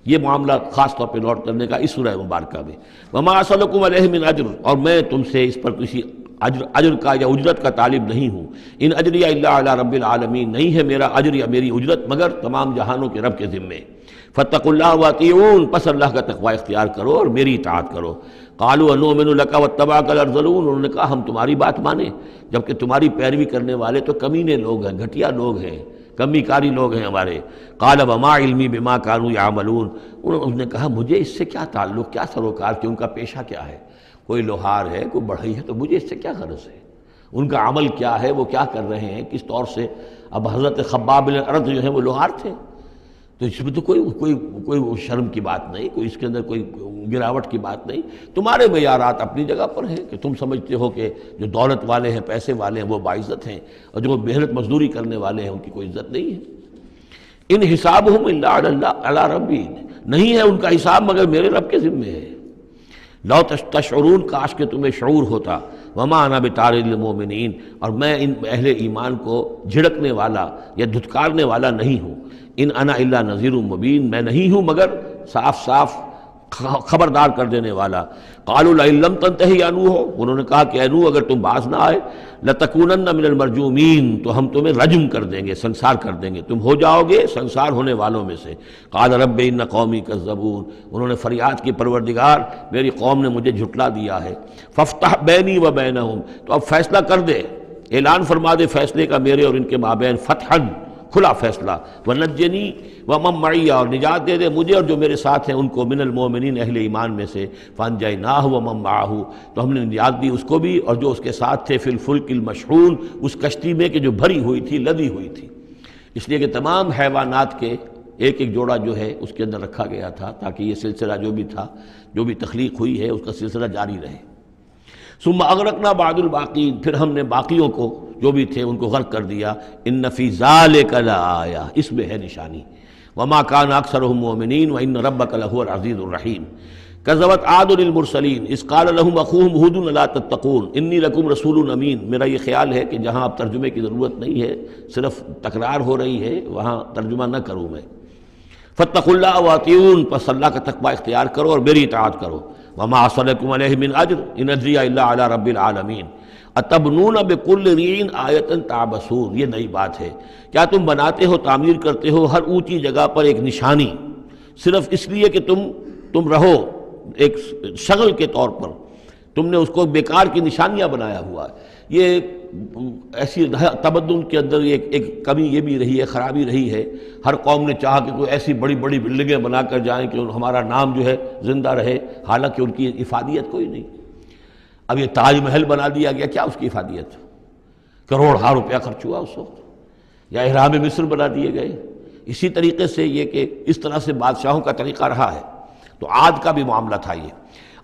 یہ معاملہ خاص طور پہ نوٹ کرنے کا اس سورہ مبارکہ میں۔ وما اسألکم علیہ من اجر، اور میں تم سے اس پر کسی اجر کا یا اجرت کا طالب نہیں ہوں۔ ان اجریہ الا علی رب العالمین، نہیں ہے میرا اجر یا میری اجرت مگر تمام جہانوں کے رب کے ذمے۔ فاتقوا اللہ واطیعون، پس اللہ کا تقوی اختیار کرو اور میری اطاعت کرو۔ قالوا انؤمن لک واتبعک الارذلون، انہوں نے کہا ہم تمہاری بات مانیں جبکہ تمہاری پیروی کرنے والے تو کمینے لوگ ہیں، گھٹیا لوگ ہیں، کمی کاری لوگ ہیں ہمارے۔ قال وما علمی بما كانوا يعملون، انہوں نے کہا مجھے اس سے کیا تعلق، کیا سروکار، کہ ان کا پیشہ کیا ہے، کوئی لوہار ہے، کوئی بڑھئی ہے، تو مجھے اس سے کیا غرض ہے، ان کا عمل کیا ہے، وہ کیا کر رہے ہیں، کس طور سے۔ اب حضرت خباب بن الارت جو ہیں وہ لوہار تھے، تو اس میں تو کوئی شرم کی بات نہیں، کوئی اس کے اندر کوئی گراوٹ کی بات نہیں۔ تمہارے معیارات اپنی جگہ پر ہیں کہ تم سمجھتے ہو کہ جو دولت والے ہیں، پیسے والے ہیں، وہ باعزت ہیں، اور جو محنت مزدوری کرنے والے ہیں ان کی کوئی عزت نہیں ہے۔ ان حسابہم الا علی ربی، نہیں ہے ان کا حساب مگر میرے رب کے ذمے ہے۔ لو تشعرون، کاش کہ تمہیں شعور ہوتا۔ وما انا بطارد المؤمنین، اور میں ان اہل ایمان کو جھڑکنے والا یا دھتکارنے والا نہیں ہوں۔ ان انا الا نذیر مبین، میں نہیں ہوں مگر صاف صاف خبردار کر دینے والا۔ قالوا لئن لم تنتہی یا نوح، انہوں نے کہا کہ اے نوح اگر تم باز نہ آئے، لتکونن من المرجومین، تو ہم تمہیں رجم کر دیں گے، سنسار کر دیں گے، تم ہو جاؤ گے سنسار ہونے والوں میں سے۔ قال رب ان قومی کذبون، انہوں نے فریاد کی پروردگار میری قوم نے مجھے جھٹلا دیا ہے۔ فافتح بینی و بینہم، تو اب فیصلہ کر دے، اعلان فرما دے فیصلے کا میرے اور ان کے مابین، فتحا، کھلا فیصلہ، ونجنی ومن معی، اور نجات دے دے مجھے اور جو میرے ساتھ ہیں ان کو، من المؤمنین، اہل ایمان میں سے۔ فانجیناہ ومن معہ، تو ہم نے نجات دی اس کو بھی اور جو اس کے ساتھ تھے، فی الفلک المشحون، اس کشتی میں کہ جو بھری ہوئی تھی، لدی ہوئی تھی، اس لیے کہ تمام حیوانات کے ایک ایک جوڑا جو ہے اس کے اندر رکھا گیا تھا تاکہ یہ سلسلہ جو بھی تھا، جو بھی تخلیق ہوئی ہے، اس کا سلسلہ جاری رہے۔ ثم اغرقنا بعد الباقین، پھر ہم نے باقیوں کو جو بھی تھے ان کو غرق کر دیا۔ ان فی ذلک لآیہ، اس میں ہے نشانی۔ وما کان اکثرهم مؤمنین وان ربک لہو العزیز الرحیم۔ کذبت عاد المرسلین اذ قال لهم اخوهم ہود الا تتقون انی لکم رسول امین۔ میرا یہ خیال ہے کہ جہاں اب ترجمے کی ضرورت نہیں ہے، صرف تکرار ہو رہی ہے، وہاں ترجمہ نہ کروں میں۔ فاتقوا اللہ واطیعون، پس اللہ کا تقوی اختیار کرو اور میری اطاعت کرو۔ وما أصلكم عليه من أجر إن أجري إلا على رب العالمین اتبنون بكل ريع آیة تعبثون. یہ نئی بات ہے. کیا تم بناتے ہو، تعمیر کرتے ہو ہر اونچی جگہ پر ایک نشانی، صرف اس لیے کہ تم رہو ایک شغل کے طور پر، تم نے اس کو بیکار کی نشانیاں بنایا ہوا ہے. یہ ایسی تمدن کے اندر ایک کمی یہ بھی رہی ہے، خرابی رہی ہے. ہر قوم نے چاہا کہ کوئی ایسی بڑی بڑی بلڈنگیں بنا کر جائیں کہ ہمارا نام جو ہے زندہ رہے، حالانکہ ان کی افادیت کوئی نہیں. اب یہ تاج محل بنا دیا گیا، کیا اس کی افادیت؟ کروڑہا روپیہ خرچ ہوا اس وقت. یا احرام مصر بنا دیے گئے. اسی طریقے سے یہ کہ اس طرح سے بادشاہوں کا طریقہ رہا ہے. تو عاد کا بھی معاملہ تھا یہ.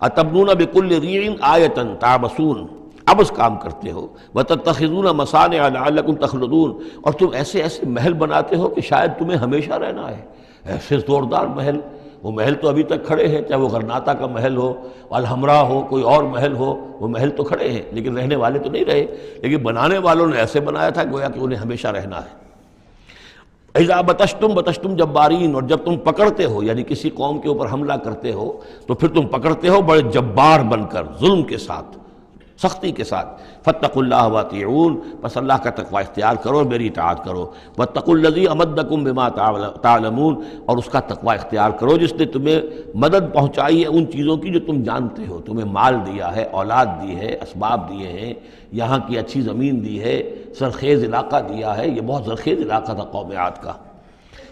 اتبنون بکل ریع آیۃ تعبثون، عبث کام کرتے ہو. وتتخذون مصانع لعلکم تخلدون، اور تم ایسے ایسے محل بناتے ہو کہ شاید تمہیں ہمیشہ رہنا ہے. ایسے زوردار محل، وہ محل تو ابھی تک کھڑے ہیں، چاہے وہ غرناطہ کا محل ہو، الحمراء ہو، کوئی اور محل ہو، وہ محل تو کھڑے ہیں لیکن رہنے والے تو نہیں رہے. لیکن بنانے والوں نے ایسے بنایا تھا گویا کہ انہیں ہمیشہ رہنا ہے. اذا بطشتم جبارین، اور جب تم پکڑتے ہو یعنی کسی قوم کے اوپر حملہ کرتے ہو تو پھر تم پکڑتے ہو بڑے جبار بن کر، ظلم کے ساتھ، سختی کے ساتھ. فاتقوا اللہ واطیعون، بس اللہ کا تقوی اختیار کرو اور میری اطاعت کرو. واتقوا الذی امدکم بما تعلمون، اور اس کا تقوی اختیار کرو جس نے تمہیں مدد پہنچائی ہے ان چیزوں کی جو تم جانتے ہو. تمہیں مال دیا ہے، اولاد دی ہے، اسباب دیے ہیں، یہاں کی اچھی زمین دی ہے، سرخیز علاقہ دیا ہے. یہ بہت زرخیز علاقہ تھا قوم عاد کا.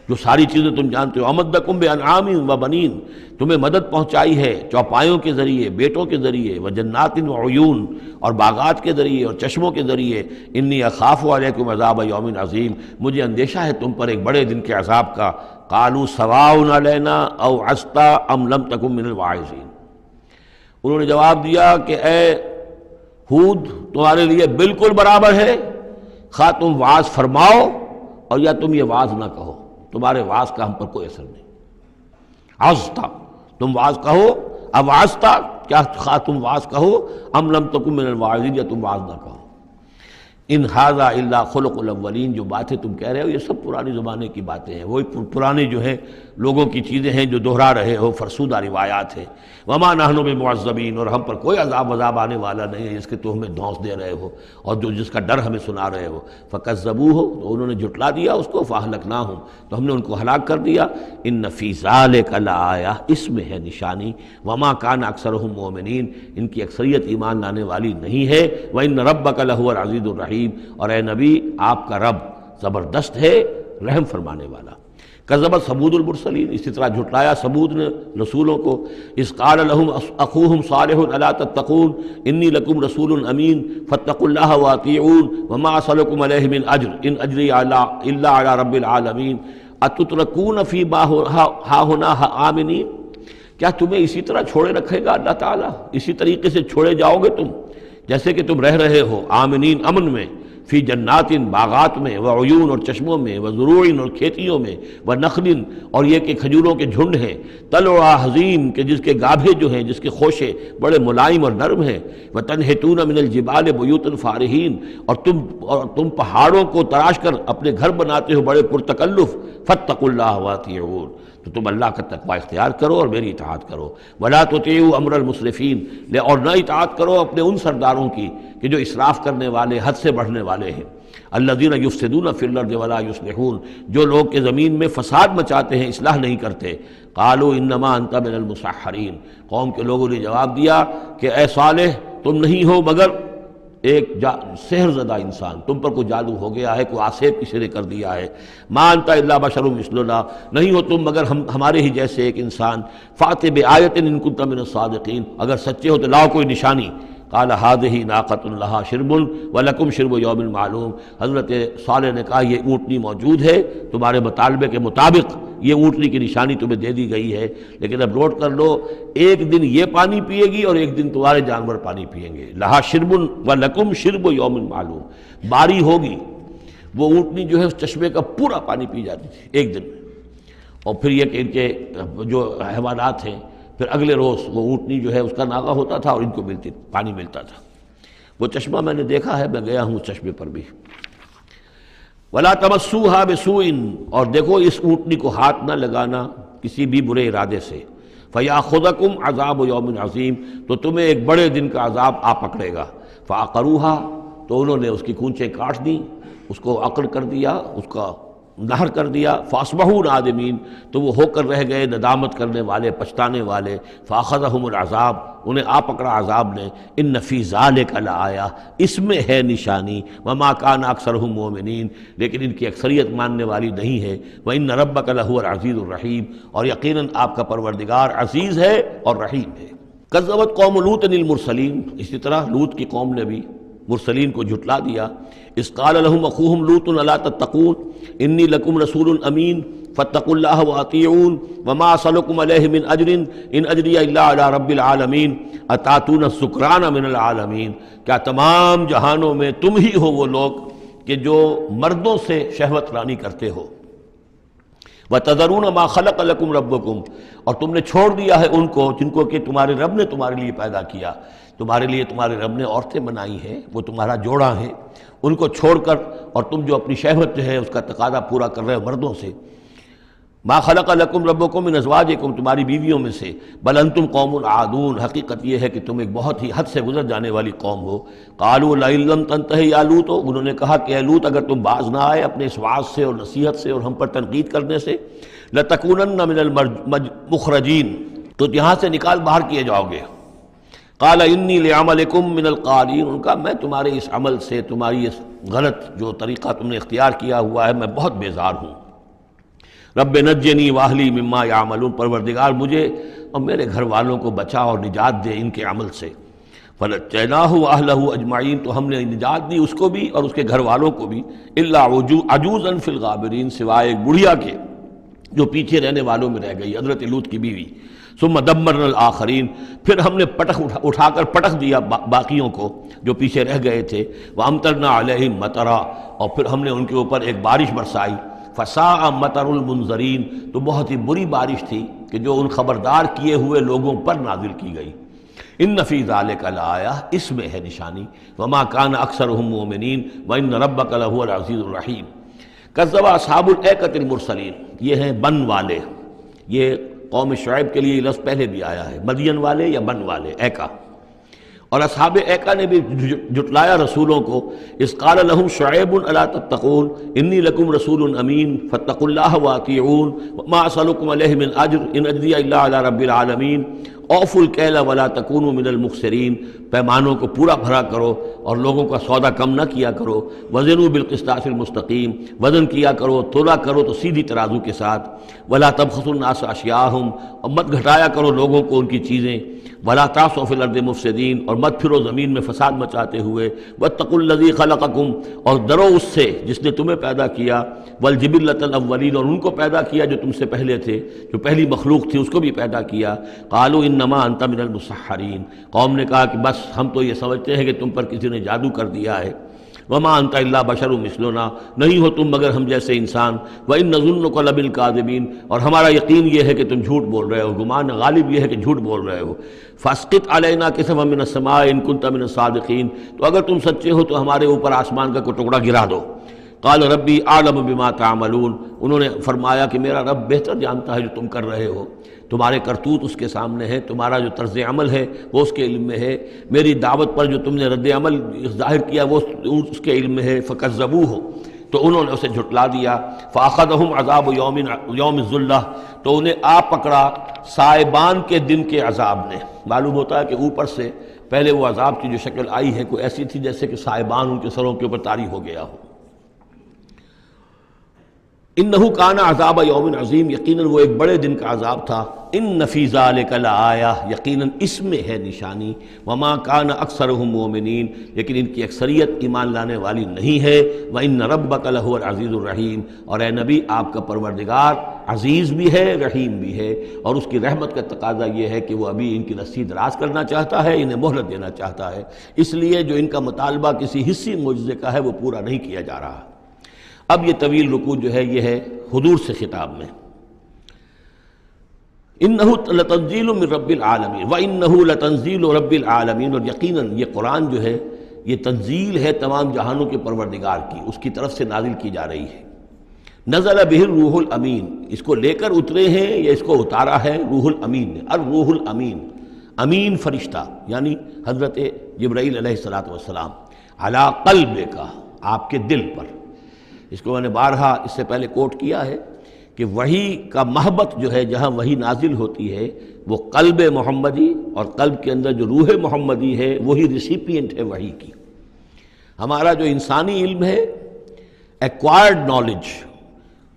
جو ساری چیزیں تم جانتے ہو. امدکم بانعام و بنین، تمہیں مدد پہنچائی ہے چوپایوں کے ذریعے، بیٹوں کے ذریعے، وجنات وعیون، اور باغات کے ذریعے اور چشموں کے ذریعے. انی اخاف علیکم عذاب یوم عظیم، مجھے اندیشہ ہے تم پر ایک بڑے دن کے عذاب کا. قالوا سواء علینا او عصت ام لم تکن من الواعظین، انہوں نے جواب دیا کہ اے ہود، تمہارے لیے بالکل برابر ہے، خواہ تم واعظ فرماؤ اور یا تم یہ واعظ نہ کہو، تمہارے واعظ کا ہم پر کوئی اثر نہیں. عظتا، تم واعظ کہو، اب عظتا، کیا خواہ تم واعظ کہو، ام لم تکن من الواعظین، یا تم واعظ نہ کہو. ان ھذا الا خلق الاولین، جو باتیں تم کہہ رہے ہو یہ سب پرانے زمانے کی باتیں ہیں، وہی پرانے جو ہیں لوگوں کی چیزیں ہیں جو دہرا رہے ہو، فرسودہ روایات ہیں. وما نحن بمعذبین، اور ہم پر کوئی عذاب آنے والا نہیں ہے جس کے تو ہمیں دھونس دے رہے ہو اور جس کا ڈر ہمیں سنا رہے ہو. فکذبوہ، تو انہوں نے جھٹلا دیا اس کو. فاہلکناہم، تو ہم نے ان کو ہلاک کر دیا. ان فی ذلک لآیہ، اس میں ہے نشانی. وما کان اکثرہم مومنین، ان کی اکثریت ایمان لانے والی نہیں ہے. وان ربک لہو العزیز الرحیم، اور اے نبی آپ کا رب زبردست ہے، رحم فرمانے والا. کذبت ثمود المرسلین، اسی طرح جھٹلایا ثمود نے رسولوں کو. اذ قال لهم اخوهم صالح الا تتقون انی لکم رسول امین فاتقوا اللہ واطیعون وما اسألکم علیہ من اجر ان اجری الا علی رب العالمین اتترکون فی ما ہاہنا آمنین، کیا تمہیں اسی طرح چھوڑے رکھے گا اللہ تعالیٰ؟ اسی طریقے سے چھوڑے جاؤ گے تم جیسے کہ تم رہ رہے ہو آمنین، امن میں، فی جنات، باغات میں، وعیون، اور چشموں میں، وزروع، اور کھیتیوں میں، ونخل، اور یہ کہ کھجوروں کے جھنڈ ہیں، طلعها حظیم، کہ جس کے گابھے جو ہیں، جس کے خوشے بڑے ملائم اور نرم ہیں. وتنحتون من الجبال بیوتا فارہین، اور تم پہاڑوں کو تراش کر اپنے گھر بناتے ہو بڑے پرتکلف. فاتقوا اللہ واطیعون، تو تم اللہ کا تقوی اختیار کرو اور میری اطاعت کرو. ولا تطیعوا امر المسرفین، اور نہ اطاعت کرو اپنے ان سرداروں کی کہ جو اسراف کرنے والے، حد سے بڑھنے والے ہیں. الذین یفسدون فی الارض ولا یصلحون، جو لوگ کہ زمین میں فساد مچاتے ہیں، اصلاح نہیں کرتے. قالوا انما انت من المسحرین، قوم کے لوگوں نے جواب دیا کہ اے صالح تم نہیں ہو مگر ایک سحر زدہ انسان، تم پر کوئی جادو ہو گیا ہے، کوئی آسیب کسی نے کر دیا ہے. ما انت الا بشر مثلنا، نہیں ہو تم مگر ہمارے ہی جیسے ایک انسان. فأت بآیۃ ان کنت من الصادقین، اگر سچے ہو تو لاؤ کوئی نشانی. قال هذه ناقۃ لها شرب ولکم شرب یوم معلوم، حضرت صالح نے کہا یہ اونٹنی موجود ہے، تمہارے مطالبے کے مطابق یہ اونٹنی کی نشانی تمہیں دے دی گئی ہے، لیکن اب نوٹ کر لو ایک دن یہ پانی پیے گی اور ایک دن تمہارے جانور پانی پئیں گے. لہا شرب ولکم شرب یوم معلوم، باری ہوگی، وہ اونٹنی جو ہے اس چشمے کا پورا پانی پی جاتی تھی ایک دن میں. اور پھر یہ کہ ان کے جو حیوانات ہیں پھر اگلے روز وہ اونٹنی جو ہے اس کا ناغہ ہوتا تھا اور ان کو پانی ملتا تھا. وہ چشمہ میں نے دیکھا ہے، میں گیا ہوں اس چشمے پر بھی. ولا تمسوها بسوء، اور دیکھو اس اونٹنی کو ہاتھ نہ لگانا کسی بھی برے ارادے سے. فَيَأْخُذَكُمْ عَذَابُ يَوْمٍ عَظِيمٍ، تو تمہیں ایک بڑے دن کا عذاب آ پکڑے گا۔ فَعَقَرُوهَا، تو انہوں نے اس کی کونچیں کاٹ دیں، اس کو عقر کر دیا، اس کا نہر کر دیا۔ فَأَصْبَحُوا نَادِمِينَ، تو وہ ہو کر رہ گئے ندامت کرنے والے، پچھتانے والے۔ فَأَخَذَهُمُ الْعَذَابُ، انہیں آ پکڑا عذاب نے۔ إِنَّ فِي ذَلِكَ لَآیَةً، اس میں ہے نشانی۔ وَمَا كَانَ أَكْثَرُهُم مُؤْمِنِينَ، لیکن ان کی اکثریت ماننے والی نہیں ہے۔ وَإِنَّ رَبَّكَ لَهُوَ الْعَزِيزُ الرَّحِيمُ، اور یقیناً آپ کا پروردگار عزیز ہے اور رحیم ہے۔ کذبت قوم لوط المرسلین، اسی طرح لوط کی قوم نے بھی مرسلین کو جھٹلا دیا۔ اذ قال لهم اخوهم لوط الا تتقون انی لکم رسول امین فاتقوا اللہ واطیعون وما اسألکم علیہ من اجر ان اجری الا علی رب العالمین اتاتون الذکران من العالمین، کیا تمام جہانوں میں تم ہی ہو وہ لوگ کہ جو مردوں سے شہوت رانی کرتے ہو؟ وَتَذَرُونَ مَا خَلَقَ لَكُمْ رَبُّكُمْ، اور تم نے چھوڑ دیا ہے ان کو جن کو کہ تمہارے رب نے تمہارے لیے پیدا کیا۔ تمہارے لیے تمہارے رب نے عورتیں بنائی ہیں، وہ تمہارا جوڑا ہیں، ان کو چھوڑ کر اور تم جو اپنی شہوت جو ہے اس کا تقاضا پورا کر رہے ہو مردوں سے۔ ما خلق لکم ربکم من ازواجکم، تمہاری بیویوں میں سے۔ بل انتم قوم عادون، حقیقت یہ ہے کہ تم ایک بہت ہی حد سے گزر جانے والی قوم ہو۔ قالوا لئن لم تنتہی یا لوط، انہوں نے کہا کہ اے لوط اگر تم باز نہ آئے اپنے اس وعظ سے اور نصیحت سے اور ہم پر تنقید کرنے سے، لتکونن من المخرجین، تو یہاں سے نکال باہر کیے جاؤ گے۔ قال انی لعملکم من القالین، ان کا میں تمہارے اس عمل سے، تمہاری اس غلط جو طریقہ تم نے اختیار کیا ہوا ہے، میں بہت بیزار ہوں۔ رب نجنی واہلی مما یعملون، پروردگار مجھے اور میرے گھر والوں کو بچا اور نجات دے ان کے عمل سے۔ فنجیناہ واہلہ اجمعین، تو ہم نے نجات دی اس کو بھی اور اس کے گھر والوں کو بھی۔ الا عجوزا فی الغابرین، سوائے ایک بڑھیا کے جو پیچھے رہنے والوں میں رہ گئی، حضرت لوط کی بیوی۔ ثم دمرنا الآخرین، پھر ہم نے اٹھا کر پٹخ دیا باقیوں کو جو پیچھے رہ گئے تھے۔ وامطرنا علیہم مطرا، اور پھر ہم نے ان کے اوپر ایک بارش برسائی۔ فساء مطر المنذرین، تو بہت ہی بری بارش تھی کہ جو ان خبردار کیے ہوئے لوگوں پر نازل کی گئی۔ ان فی ذلک لآیہ، اس میں ہے نشانی۔ وما کان اکثرهم مؤمنین وان ربک لہو العزیز الرحیم۔ کذب اصحاب الایکۃ المرسلین، یہ ہیں بن والے، یہ قوم شعیب کے لیے یہ لفظ پہلے بھی آیا ہے، مدین والے یا بن والے، ایکا۔ اور اصحاب ایکا نے بھی جھٹلایا رسولوں کو۔ اذ قال لهم شعیب الا تتقون انی لکم رسول امین فاتقوا اللہ واطیعون وما اسألکم علیہ من اجر ان اجری الا علی رب العالمین اوفوا الکیل ولا تکونوا من المخسرین، پیمانوں کو پورا بھرا کرو اور لوگوں کا سودا کم نہ کیا کرو۔ وزنوا بالقسطاس المستقیم، وزن کیا کرو، تولا کرو تو سیدھی ترازو کے ساتھ۔ ولا تبخسوا الناس اشیاءہم، اور مت گھٹایا کرو لوگوں کو ان کی چیزیں۔ ولا تعصوا فی الارض مفسدین، اور مت پھرو زمین میں فساد مچاتے ہوئے۔ واتقوا الذی خلقکم، اور ڈرو اس سے جس نے تمہیں پیدا کیا۔ والجبلۃ الاولین، اور ان کو پیدا کیا جو تم سے پہلے تھے، جو پہلی مخلوق تھی اس کو بھی پیدا کیا۔ قالوا انما انت من المسحرین، قوم نے کہا کہ بس ہم تو یہ سمجھتے ہیں کہ تم پر کسی نے جادو کر دیا ہے۔ وما انت الا بشر مثلنا، نہیں ہو تم مگر ہم جیسے انسان۔ وان نظنک لمن اور ہمارا یقین یہ ہے کہ تم جھوٹ بول رہے ہو، گمان غالب یہ ہے کہ جھوٹ بول رہے ہو۔ فاسقط علینا کسفا من السماء ان کنت من الصادقین، تو اگر تم سچے ہو تو ہمارے اوپر آسمان کا کوئی ٹکڑا گرا دو۔ قال ربی اعلم بما تعملون، انہوں نے فرمایا کہ میرا رب بہتر جانتا ہے جو تم کر رہے ہو، تمہارے کرتوت اس کے سامنے ہے، تمہارا جو طرز عمل ہے وہ اس کے علم میں ہے، میری دعوت پر جو تم نے رد عمل ظاہر کیا وہ اس کے علم میں ہے۔ فکذبوہ، تو انہوں نے اسے جھٹلا دیا۔ فاخذہم عذاب یوم الذلہ، تو انہیں آ پکڑا سائبان کے دن کے عذاب نے۔ معلوم ہوتا ہے کہ اوپر سے پہلے وہ عذاب کی جو شکل آئی ہے کوئی ایسی تھی جیسے کہ سائبان ان کے سروں کے اوپر طاری ہو گیا ہو۔ انہ کان عذاب یوم عظیم، یقیناً وہ ایک بڑے دن کا عذاب تھا۔ ان فی ذلک لآیہ، یقیناً اس میں ہے نشانی۔ وما کان اکثرهم مؤمنین، لیکن ان کی اکثریت ایمان لانے والی نہیں ہے۔ وان ربک لہو العزیز الرحیم، اور اے نبی آپ کا پروردگار عزیز بھی ہے رحیم بھی ہے، اور اس کی رحمت کا تقاضا یہ ہے کہ وہ ابھی ان کی رسی دراز کرنا چاہتا ہے، انہیں مہلت دینا چاہتا ہے، اس لیے جو ان کا مطالبہ کسی حصی معجزے کا ہے وہ پورا نہیں کیا جا رہا۔ اب یہ طویل رکوع جو ہے یہ ہے حضور سے خطاب میں۔ انہ لتنزیل من رب العالمین وانہ لتنزیل رب العالمین، اور یقیناً یہ قرآن جو ہے یہ تنزیل ہے تمام جہانوں کے پروردگار کی، اس کی طرف سے نازل کی جا رہی ہے۔ نزل بہ الروح الامین، اس کو لے کر اترے ہیں یا اس کو اتارا ہے روح الامین نے، الروح الامین، امین فرشتہ یعنی حضرت جبرائیل علیہ الصلوۃ والسلام، علی قلبک، آپ کے دل پر۔ اس کو میں نے بارہا اس سے پہلے کوٹ کیا ہے کہ وحی کا محبت جو ہے جہاں وحی نازل ہوتی ہے وہ قلب محمدی، اور قلب کے اندر جو روح محمدی ہے وہی ریسیپینٹ ہے وحی کی۔ ہمارا جو انسانی علم ہے ایکوائرڈ نالج،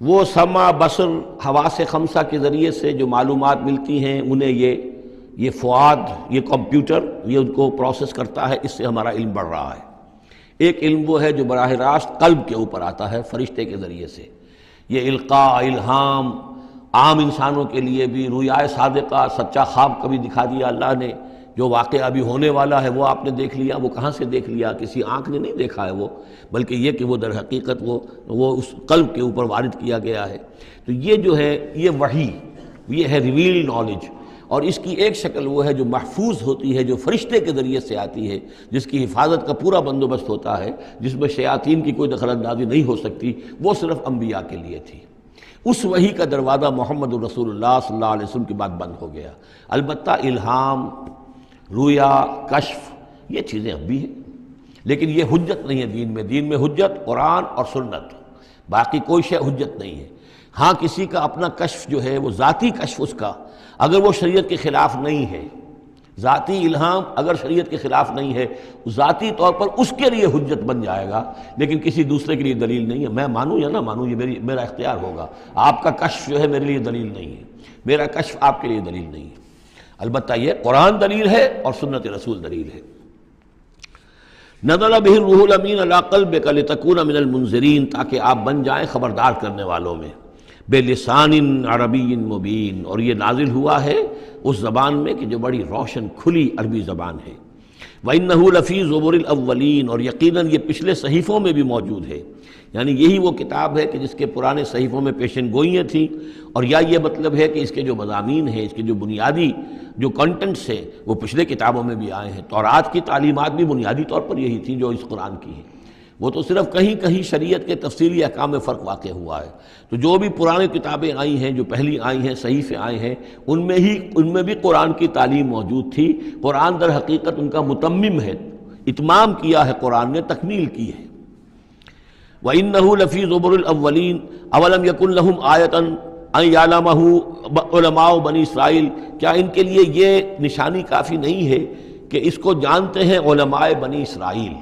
وہ سمع بصر حواس خمسہ کے ذریعے سے جو معلومات ملتی ہیں انہیں یہ فؤاد، یہ کمپیوٹر یہ ان کو پروسیس کرتا ہے، اس سے ہمارا علم بڑھ رہا ہے۔ ایک علم وہ ہے جو براہ راست قلب کے اوپر آتا ہے فرشتے کے ذریعے سے، یہ القاء، الہام، عام انسانوں کے لیے بھی رویائے صادقہ، سچا خواب کبھی دکھا دیا اللہ نے، جو واقعہ ابھی ہونے والا ہے وہ آپ نے دیکھ لیا۔ وہ کہاں سے دیکھ لیا؟ کسی آنکھ نے نہیں دیکھا ہے وہ، بلکہ یہ کہ وہ در حقیقت وہ اس قلب کے اوپر وارد کیا گیا ہے۔ تو یہ جو ہے یہ وحی، یہ ہے ریویل نالج، اور اس کی ایک شکل وہ ہے جو محفوظ ہوتی ہے، جو فرشتے کے ذریعے سے آتی ہے، جس کی حفاظت کا پورا بندوبست ہوتا ہے، جس میں شیاطین کی کوئی دخل اندازی نہیں ہو سکتی، وہ صرف انبیاء کے لیے تھی۔ اس وحی کا دروازہ محمد رسول اللہ صلی اللہ علیہ وسلم کے بعد بند ہو گیا۔ البتہ الہام، رویا، کشف، یہ چیزیں اب بھی ہیں، لیکن یہ حجت نہیں ہے دین میں۔ دین میں حجت قرآن اور سنت، باقی کوئی شے حجت نہیں ہے۔ ہاں کسی کا اپنا کشف جو ہے وہ ذاتی کشف، اس کا اگر وہ شریعت کے خلاف نہیں ہے، ذاتی الہام اگر شریعت کے خلاف نہیں ہے، ذاتی طور پر اس کے لیے حجت بن جائے گا، لیکن کسی دوسرے کے لیے دلیل نہیں ہے۔ میں مانوں یا نہ مانوں یہ میرا اختیار ہوگا۔ آپ کا کشف جو ہے میرے لیے دلیل نہیں ہے، میرا کشف آپ کے لیے دلیل نہیں ہے۔ البتہ یہ قرآن دلیل ہے اور سنت رسول دلیل ہے۔ نزل بہ الروح الامین علی قلبک لتکون من المنذرین، تاکہ آپ بن جائیں خبردار کرنے والوں میں، بلسان عربی مبین، اور یہ نازل ہوا ہے اس زبان میں کہ جو بڑی روشن کھلی عربی زبان ہے۔ وَإِنَّهُ لَفِي زُبُرِ الْأَوَّلِينَ، اور یقیناً یہ پچھلے صحیفوں میں بھی موجود ہے، یعنی یہی وہ کتاب ہے کہ جس کے پرانے صحیفوں میں پیشن گوئیاں تھیں، اور یا یہ مطلب ہے کہ اس کے جو مضامین ہیں، اس کے جو بنیادی جو کنٹنٹس ہیں وہ پچھلے کتابوں میں بھی آئے ہیں۔ تورات کی تعلیمات بھی بنیادی طور پر یہی تھی جو اس قرآن کی ہے، وہ تو صرف کہیں کہیں شریعت کے تفصیلی احکام میں فرق واقع ہوا ہے۔ تو جو بھی پرانی کتابیں آئی ہیں، جو پہلی آئی ہیں، صحیفے آئے ہیں، ان میں بھی قرآن کی تعلیم موجود تھی۔ قرآن در حقیقت ان کا متمم ہے، اتمام کیا ہے قرآن نے، تکمیل کی ہے۔ وَإِنَّهُ لَفِي زُبُرِ الْأَوَّلِينَ أَوَلَمْ يَكُنْ لَهُمْ آيَةً أَنْ يَعْلَمَهُ عُلَمَاءُ بنی اسرائیل، کیا ان کے لیے یہ نشانی کافی نہیں ہے کہ اس کو جانتے ہیں علماء بنی اسرائیل؟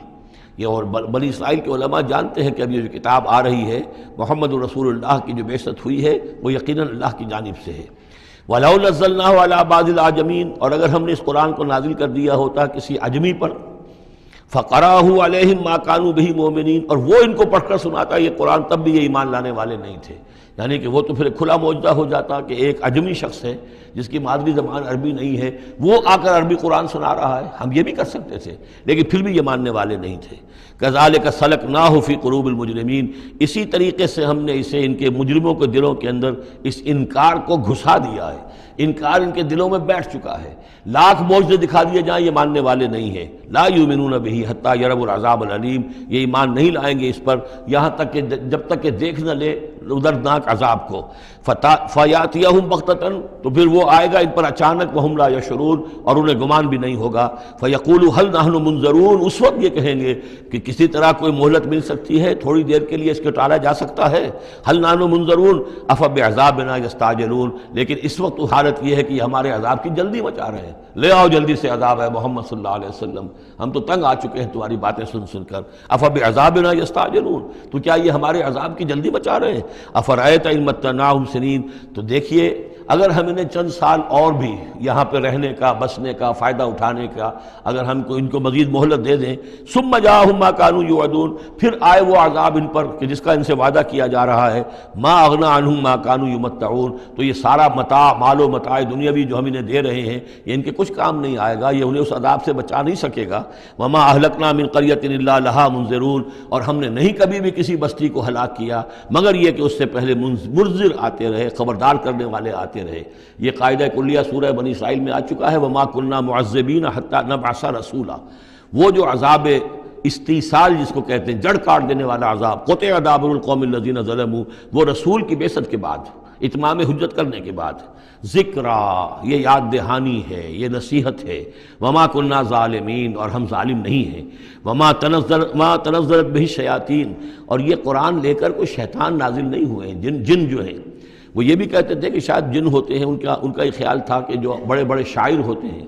یہ اور بنی اسرائیل کے علماء جانتے ہیں کہ اب یہ جو کتاب آ رہی ہے محمد رسول اللہ کی جو بعثت ہوئی ہے وہ یقیناً اللہ کی جانب سے ہے۔ وَلَوْ نَزَّلْنَاهُ عَلَى بَعْضِ الْأَعْجَمِينَ، اور اگر ہم نے اس قرآن کو نازل کر دیا ہوتا کسی عجمی پر، فَقَرَأَهُ عَلَيْهِمْ مَا كَانُوا بِهِ مُؤْمِنِينَ، اور وہ ان کو پڑھ کر سناتا یہ قرآن، تب بھی یہ ایمان لانے والے نہیں تھے۔ یعنی کہ وہ تو پھر کھلا معجزہ ہو جاتا کہ ایک عجمی شخص ہے جس کی مادری زبان عربی نہیں ہے، وہ آ کر عربی قرآن سنا رہا ہے، ہم یہ بھی کر سکتے تھے، لیکن پھر بھی یہ ماننے والے نہیں تھے۔ كَذَلِكَ سَلَكْنَاهُ فِي قُلُوبِ الْمُجْرِمِينَ، اسی طریقے سے ہم نے اسے ان کے مجرموں کے دلوں کے اندر اس انکار کو گھسا دیا ہے۔ انکار ان کے دلوں میں بیٹھ چکا ہے، لاکھ معجزے دکھا دیے جائیں یہ ماننے والے نہیں ہیں۔ لا یؤمنون بہ حتی یروا العذاب العلیم، یہ ایمان نہیں لائیں گے اس پر یہاں تک کہ جب تک کہ دیکھ نہ لے دردناک عذاب کو۔ فیاتیہم بغتۃ، تو پھر وہ آئے گا ان پر اچانک، وہم لا یشعرون، اور انہیں گمان بھی نہیں ہوگا۔ فیقولوا ہل نحن منظرون، اس وقت یہ کہیں گے کہ کسی طرح کوئی مہلت مل سکتی ہے، تھوڑی دیر کے لیے اس کو ٹالا جا سکتا ہے۔ ہل نحن منظرون افبعذابنا یستعجلون، لیکن اس وقت حالت یہ ہے کہ یہ ہمارے عذاب کی جلدی مچا رہے ہیں، لے آؤ جلدی سے عذاب ہے محمد صلی اللہ علیہ وسلم، ہم تو تنگ آ چکے ہیں تمہاری باتیں سن سن کر۔ افبعذابنا یستعجلون، تو کیا یہ ہمارے عذاب کی جلدی مچا رہے ہیں؟ افرأیت ان متعناہم سنین، تو دیکھیے اگر ہم انہیں چند سال اور بھی یہاں پہ رہنے کا، بسنے کا، فائدہ اٹھانے کا اگر ہم کو ان کو مزید مہلت دے دیں، ثم جاءہم ما کانوا یوعدون، پھر آئے وہ عذاب ان پر کہ جس کا ان سے وعدہ کیا جا رہا ہے، ما اغنی عنہم ما کانوا یمتعون، تو یہ سارا متاع، مال و متاع دنیاوی جو ہم انہیں دے رہے ہیں یہ ان کے کچھ کام نہیں آئے گا، یہ انہیں اس عذاب سے بچا نہیں سکے گا۔ وما اہلکنا من قریۃ الا لہا منذرون، اور ہم نے نہیں کبھی بھی کسی بستی کو ہلاک کیا مگر یہ کہ اس سے پہلے منذر آتے رہے، خبردار کرنے والے آتے رہے۔ یہ قاعدہ کلیہ سورہ بنی اسرائیل میں آ چکا ہے، وما کنا معذبین حتی نبعث رسولا۔ وہ جو عذاب استیصال جس کو کہتے ہیں، جڑ کاٹ دینے والا عذاب، قطع دابر القوم الذین ظلموا، وہ رسول کی بعثت کے بعد، اتمام حجت کرنے کے بعد، ذکرا یہ یاد دہانی ہے، یہ نصیحت ہے، وما کننا ظالمین اور ہم ظالم نہیں ہیں، وما تنزلت بہ الشیاطین اور یہ قرآن لے کر کوئی شیطان نازل نہیں ہوئے ہیں، جن جو ہیں وہ یہ بھی کہتے تھے کہ شاید جن ہوتے ہیں، ان کا یہ خیال تھا کہ جو بڑے بڑے شاعر ہوتے ہیں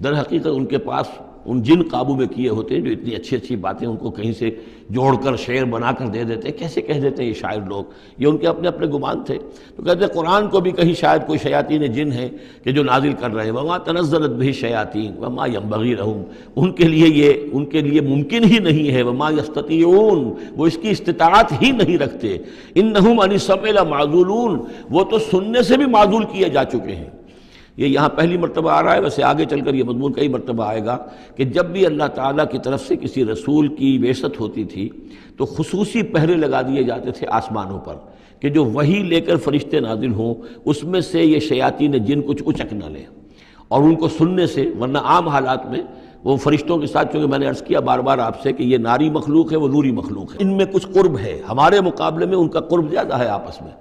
در حقیقت ان کے پاس ان جن قابو میں کیے ہوتے ہیں جو اتنی اچھی اچھی باتیں ان کو کہیں سے جوڑ کر شعر بنا کر دے دیتے ہیں، کیسے کہہ دیتے ہیں یہ شاعر لوگ، یہ ان کے اپنے اپنے گمان تھے۔ تو کہتے ہیں قرآن کو بھی کہیں شاید کوئی شیاطین جن ہیں کہ جو نازل کر رہے ہیں، وما تنزلت بہ الشیاطین وما ینبغی لہم، ان کے لیے ممکن ہی نہیں ہے، وما یستطیعون وہ اس کی استطاعت ہی نہیں رکھتے، انہم عن السمع لمعزولون وہ تو سننے سے بھی معزول کیے جا چکے ہیں۔ یہ یہاں پہلی مرتبہ آ رہا ہے، ویسے آگے چل کر یہ مضمون کئی مرتبہ آئے گا کہ جب بھی اللہ تعالیٰ کی طرف سے کسی رسول کی بعثت ہوتی تھی تو خصوصی پہرے لگا دیے جاتے تھے آسمانوں پر کہ جو وحی لے کر فرشتے نازل ہوں اس میں سے یہ شیاطین جن کچھ اچک نہ لیں اور ان کو سننے سے، ورنہ عام حالات میں وہ فرشتوں کے ساتھ، چونکہ میں نے عرض کیا بار بار آپ سے کہ یہ ناری مخلوق ہے، وہ نوری مخلوق ہے، ان میں کچھ قرب ہے، ہمارے مقابلے میں ان کا قرب زیادہ ہے آپس میں،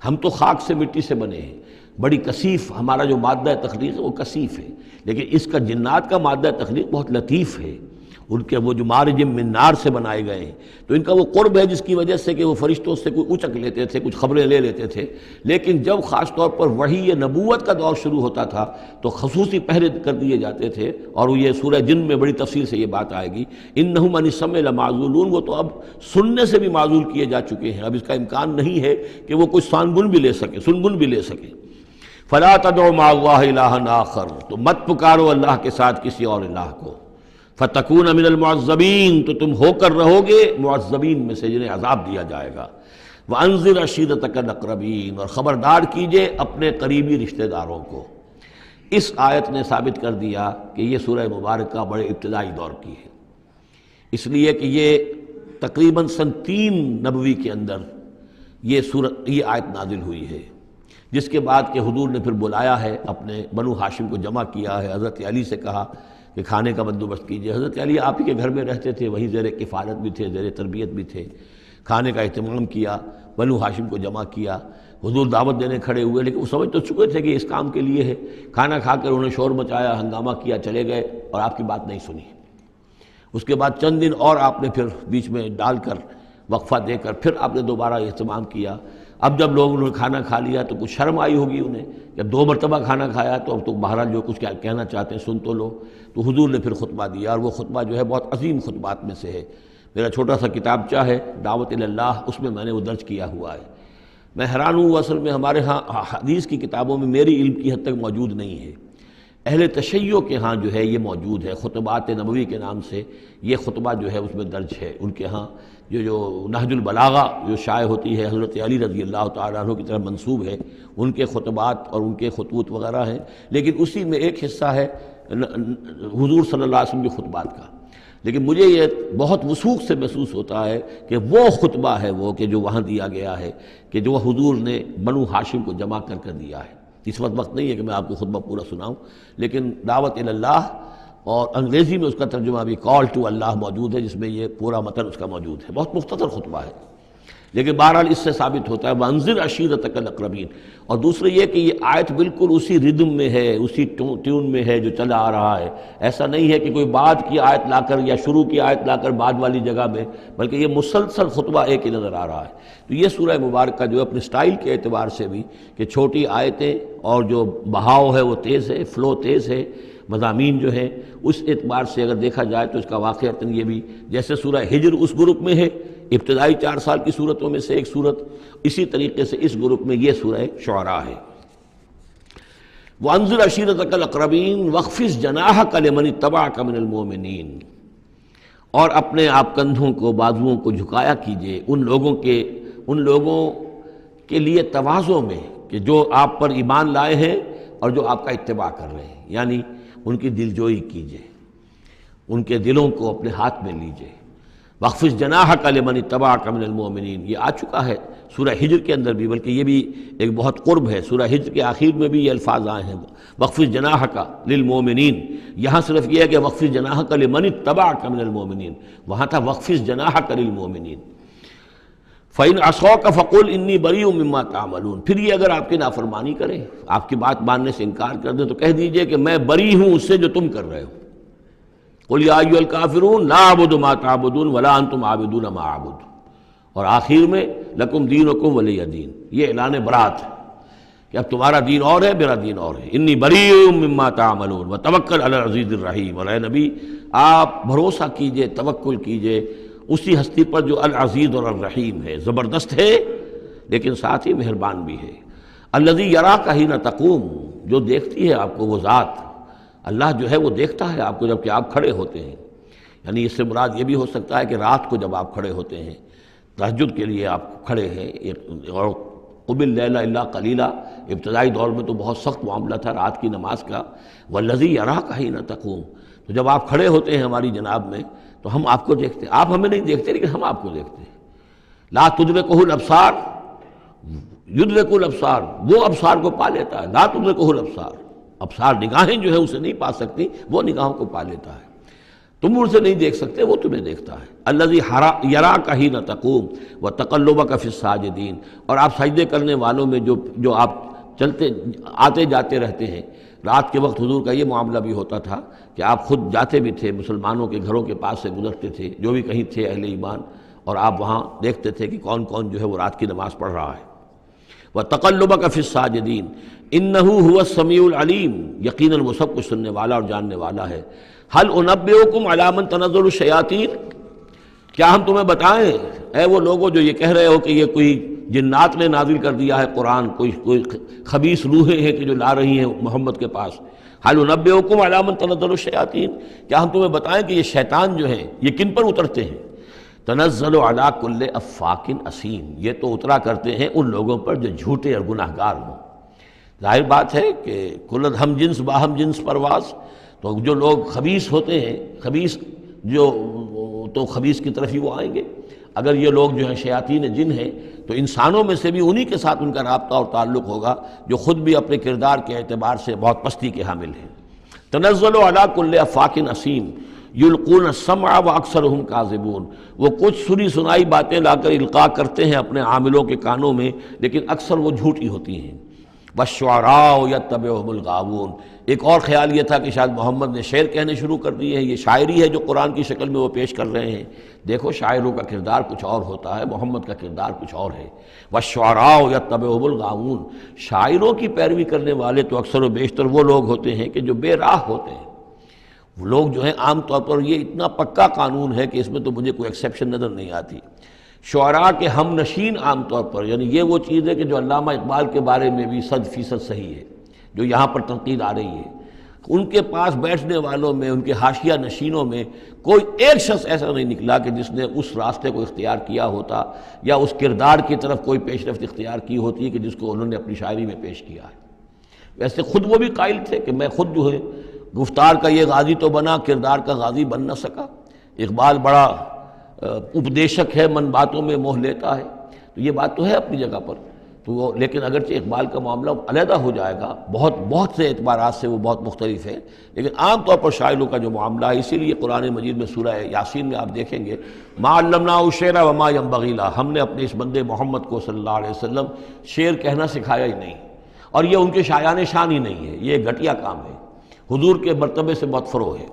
ہم تو خاک سے مٹی سے بنے ہیں، بڑی کثیف ہمارا جو مادہ تخلیق ہے وہ کثیف ہے، لیکن اس کا جنات کا مادہ تخلیق بہت لطیف ہے، ان کے وہ جو مارج من نار سے بنائے گئے ہیں، تو ان کا وہ قرب ہے جس کی وجہ سے کہ وہ فرشتوں سے کوئی اچک لیتے تھے، کچھ خبریں لے لیتے تھے، لیکن جب خاص طور پر وحی نبوت کا دور شروع ہوتا تھا تو خصوصی پہرے کر دیے جاتے تھے، اور یہ سورہ جن میں بڑی تفصیل سے یہ بات آئے گی، انہم عن السمع لمعزولون وہ تو اب سننے سے بھی معزول کیے جا چکے ہیں، اب اس کا امکان نہیں ہے کہ وہ کچھ سنگن بھی لے سکے۔ فلا تدعوا مع اللہ الہا آخر تو مت پکارو اللہ کے ساتھ کسی اور الہ کو، فتکون من المعذبین تو تم ہو کر رہو گے معذبین میں سے جنہیں عذاب دیا جائے گا، وانذر عشیرتک الاقربین اور خبردار کیجئے اپنے قریبی رشتہ داروں کو۔ اس آیت نے ثابت کر دیا کہ یہ سورہ مبارکہ بڑے ابتدائی دور کی ہے، اس لیے کہ یہ تقریباً سن 3 نبوی کے اندر یہ آیت نازل ہوئی ہے، جس کے بعد کہ حضور نے پھر بلایا ہے، اپنے بنو ہاشم کو جمع کیا ہے، حضرت علی سے کہا کہ کھانے کا بندوبست کیجئے، حضرت علی آپ ہی کے گھر میں رہتے تھے، وہیں زیر کفالت بھی تھے، زیر تربیت بھی تھے، کھانے کا اہتمام کیا، بنو ہاشم کو جمع کیا، حضور دعوت دینے کھڑے ہوئے، لیکن وہ سمجھ تو چکے تھے کہ اس کام کے لیے ہے، کھانا کھا کر انہوں نے شور مچایا، ہنگامہ کیا، چلے گئے اور آپ کی بات نہیں سنی۔ اس کے بعد چند دن اور آپ نے پھر بیچ میں ڈال کر وقفہ دے کر پھر آپ نے دوبارہ اہتمام کیا۔ اب جب لوگوں نے کھانا کھا لیا تو کچھ شرم آئی ہوگی انہیں، جب 2 مرتبہ کھانا کھایا تو اب تو بہرحال جو کچھ کہنا چاہتے ہیں سن تو لو، تو حضور نے پھر خطبہ دیا، اور وہ خطبہ جو ہے بہت عظیم خطبات میں سے ہے، میرا چھوٹا سا کتابچہ ہے دعوت اللہ، اس میں نے وہ درج کیا ہوا ہے۔ میں حیران ہوں، اصل میں ہمارے ہاں حدیث کی کتابوں میں میری علم کی حد تک موجود نہیں ہے، اہل تشیع کے ہاں جو ہے یہ موجود ہے، خطبات نبوی کے نام سے یہ خطبہ جو ہے اس میں درج ہے، ان کے ہاں جو نہج البلاغہ جو شائع ہوتی ہے حضرت علی رضی اللہ تعالیٰ عنہ کی طرف منسوب ہے، ان کے خطبات اور ان کے خطوط وغیرہ ہیں، لیکن اسی میں ایک حصہ ہے حضور صلی اللہ علیہ وسلم کے خطبات کا، لیکن مجھے یہ بہت وثوق سے محسوس ہوتا ہے کہ وہ خطبہ ہے وہ کہ جو وہاں دیا گیا ہے، کہ جو حضور نے بنو ہاشم کو جمع کر دیا ہے۔ اس وقت نہیں ہے کہ میں آپ کو خطبہ پورا سناؤں، لیکن دعوت اللہ اور انگریزی میں اس کا ترجمہ بھی کال ٹو اللہ موجود ہے، جس میں یہ پورا متن اس کا موجود ہے، بہت مختصر خطبہ ہے، لیکن بہرحال اس سے ثابت ہوتا ہے وانذر عشیرتک الاقربین۔ اور دوسرے یہ کہ یہ آیت بالکل اسی ردم میں ہے، اسی ٹیون میں ہے جو چلا آ رہا ہے، ایسا نہیں ہے کہ کوئی بعد کی آیت لا کر یا شروع کی آیت لا کر بعد والی جگہ میں، بلکہ یہ مسلسل خطبہ ایک ہی نظر آ رہا ہے۔ تو یہ سورہ مبارکہ جو اپنے سٹائل کے اعتبار سے بھی کہ چھوٹی آیتیں اور جو بہاؤ ہے وہ تیز ہے، فلو تیز ہے، مضامین جو ہیں اس اعتبار سے اگر دیکھا جائے تو اس کا واقعتاً یہ بھی جیسے سورہ ہجر اس گروپ میں ہے، ابتدائی 4 سال کی صورتوں میں سے ایک صورت، اسی طریقے سے اس گروپ میں یہ سورہ شعراء ہے۔ وَأَنذِرْ عَشِيرَتَكَ الْأَقْرَبِينَ وَاخْفِضْ جَنَاحَكَ لِمَنِ اتَّبَعَكَ مِنَ الْمُؤْمِنِينَ اور اپنے آپ کندھوں کو، بازوؤں کو جھکایا کیجئے ان لوگوں کے لیے تواضع میں کہ جو آپ پر ایمان لائے ہیں اور جو آپ کا اتباع کر رہے ہیں، یعنی ان کی دلجوئی کیجئے، ان کے دلوں کو اپنے ہاتھ میں لیجئے۔ وَاخْفِضْ جَنَاحَكَ لِمَنِ اتَّبَعَكَ مِنَ الْمُؤْمِنِينَ یہ آ چکا ہے سورہ ہجر کے اندر بھی، بلکہ یہ بھی ایک بہت قرب ہے، سورہ ہجر کے آخر میں بھی یہ الفاظ آئے ہیں، وَاخْفِضْ جَنَاحَكَ لِلْمُؤْمِنِينَ۔ یہاں صرف یہ ہے کہ وَاخْفِضْ جَنَاحَكَ لِمَنِ اتَّبَعَكَ مِنَ الْمُؤْمِنِينَ، وہاں تھا وَاخْفِضْ جَنَاحَكَ لِلْمُؤْمِنِينَ۔ فَإِنْ عَصَوْكَ فَقُلْ إِنِّي بَرِيءٌ مِّمَّا تَعْمَلُونَ۔ پھر یہ اگر آپ کی نافرمانی کریں، آپ کی بات ماننے سے انکار کر دیں، تو کہہ دیجئے کہ میں بری ہوں اس سے جو تم کر رہے ہو۔ قُلْ يَا أَيُّهَا الْكَافِرُونَ لَا أَعْبُدُ مَا تَعْبُدُونَ وَلَا أَنْتُمْ عَابِدُونَ مَا أَعْبُدُ۔ اور آخر میں لَكُمْ دِينُكُمْ وَلِيَّ دِينِ، یہ اعلان برات ہے کہ اب تمہارا دین اور ہے، میرا دین اور ہے۔ انی بریء مما تعملون وتوکل علی العزیز الرحیم۔ اور اے نبی آپ بھروسہ کیجئے، توکل کیجئے اسی ہستی پر جو العزیز اور الرحیم ہے، زبردست ہے لیکن ساتھ ہی مہربان بھی ہے۔ الذی یراک حین تقوم، جو دیکھتی ہے آپ کو وہ ذات، اللہ جو ہے وہ دیکھتا ہے آپ کو جب کہ آپ کھڑے ہوتے ہیں۔ یعنی اس سے مراد یہ بھی ہو سکتا ہے کہ رات کو جب آپ کھڑے ہوتے ہیں، تہجد کے لیے آپ کھڑے ہیں، اور قم اللیل الا قلیلا، ابتدائی دور میں تو بہت سخت معاملہ تھا رات کی نماز کا۔ والذی یراک حین تقوم، تو جب آپ کھڑے ہوتے ہیں ہماری جناب میں تو ہم آپ کو دیکھتے ہیں، آپ ہمیں نہیں دیکھتے لیکن ہم آپ کو دیکھتے ہیں۔ لا تدرکہ الابصار یدرک الابصار، وہ ابصار کو پا لیتا ہے۔ لا تدرکہ الابصار، ابصار نگاہیں جو ہے اسے نہیں پا سکتی، وہ نگاہوں کو پا لیتا ہے۔ تم ان سے نہیں دیکھ سکتے، وہ تمہیں دیکھتا ہے۔ الذی یراک حین تقوم وتقلبک فی الساجدین، اور آپ سجدے کرنے والوں میں جو آپ چلتے آتے جاتے رہتے ہیں۔ رات کے وقت حضور کا یہ معاملہ بھی ہوتا تھا کہ آپ خود جاتے بھی تھے، مسلمانوں کے گھروں کے پاس سے گزرتے تھے جو بھی کہیں تھے اہل ایمان، اور آپ وہاں دیکھتے تھے کہ کون کون جو ہے وہ رات کی نماز پڑھ رہا ہے۔ وَتَقَلُّبَكَ فِي السَّاجِدِينَ إِنَّهُ هُوَ السَّمِيعُ الْعَلِيمُ، یقیناً وہ سب کچھ سننے والا اور جاننے والا ہے۔ هَلْ أُنَبِّئُكُمْ عَلَىٰ مَنْ تَنَزَّلُ الشَّيَاطِينُ، کیا ہم تمہیں بتائیں اے وہ لوگوں جو یہ کہہ رہے ہو کہ یہ کوئی جنات نے نازل کر دیا ہے قرآن، کوئی خبیث روحیں ہیں کہ جو لا رہی ہیں محمد کے پاس۔ هَلْ أُنَبِّئُكُمْ عَلَىٰ مَنْ تَنَزَّلُ الشَّيَاطِينُ، کیا ہم تمہیں بتائیں کہ یہ شیطان جو ہیں یہ کن پر اترتے ہیں؟ تنزل علی کل افاک اسیم، یہ تو اترا کرتے ہیں ان لوگوں پر جو جھوٹے اور گناہ گار ہوں۔ ظاہر بات ہے کہ کل ہم جنس باہم جنس پرواز، تو جو لوگ خبیث ہوتے ہیں، خبیث جو تو خبیث کی طرف ہی وہ آئیں گے۔ اگر یہ لوگ جو ہیں شیاطین جن ہیں تو انسانوں میں سے بھی انہی کے ساتھ ان کا رابطہ اور تعلق ہوگا جو خود بھی اپنے کردار کے اعتبار سے بہت پستی کے حامل ہیں۔ تنزل علی کل افاک اسیم یلقون السمع واکثرهم کاذبون، وہ کچھ سنی سنائی باتیں لا کر القاء کرتے ہیں اپنے عاملوں کے کانوں میں، لیکن اکثر وہ جھوٹی ہوتی ہیں۔ والشعراء یتبعهم الغاوون، ایک اور خیال یہ تھا کہ شاید محمد نے شعر کہنے شروع کر دیے ہیں، یہ شاعری ہے جو قرآن کی شکل میں وہ پیش کر رہے ہیں۔ دیکھو شاعروں کا کردار کچھ اور ہوتا ہے، محمد کا کردار کچھ اور ہے۔ والشعراء یتبعهم الغاوون، شاعروں کی پیروی کرنے والے تو اکثر و بیشتر وہ لوگ ہوتے ہیں کہ جو بے راہ ہوتے ہیں۔ وہ لوگ جو ہیں عام طور پر، یہ اتنا پکا قانون ہے کہ اس میں تو مجھے کوئی ایکسیپشن نظر نہیں آتی، شعراء کے ہم نشین عام طور پر، یعنی یہ وہ چیز ہے کہ جو علامہ اقبال کے بارے میں بھی 100% صحیح ہے، جو یہاں پر تنقید آ رہی ہے، ان کے پاس بیٹھنے والوں میں، ان کے حاشیہ نشینوں میں کوئی ایک شخص ایسا نہیں نکلا کہ جس نے اس راستے کو اختیار کیا ہوتا یا اس کردار کی طرف کوئی پیش رفت اختیار کی ہوتی کہ جس کو انہوں نے اپنی شاعری میں پیش کیا ہے۔ ویسے خود وہ بھی قائل تھے کہ میں خود جو ہے گفتار کا یہ غازی تو بنا، کردار کا غازی بن نہ سکا۔ اقبال بڑا اپدیشک ہے، من باتوں میں موہ لیتا ہے، تو یہ بات تو ہے اپنی جگہ پر، تو وہ لیکن اگرچہ اقبال کا معاملہ علیحدہ ہو جائے گا، بہت سے اعتبارات سے وہ بہت مختلف ہے، لیکن عام طور پر شاعروں کا جو معاملہ ہے، اسی لیے قرآن مجید میں سورہ یاسین میں آپ دیکھیں گے ما علمناہ الشعر وما ينبغی لہ، ہم نے اپنے اس بندے محمد کو صلی اللہ علیہ وسلم شعر کہنا سکھایا ہی نہیں، اور یہ ان کے شایان شان ہی نہیں ہے، یہ گھٹیا کام ہے، حضور کے مرتبے سے بہت فرو ہے۔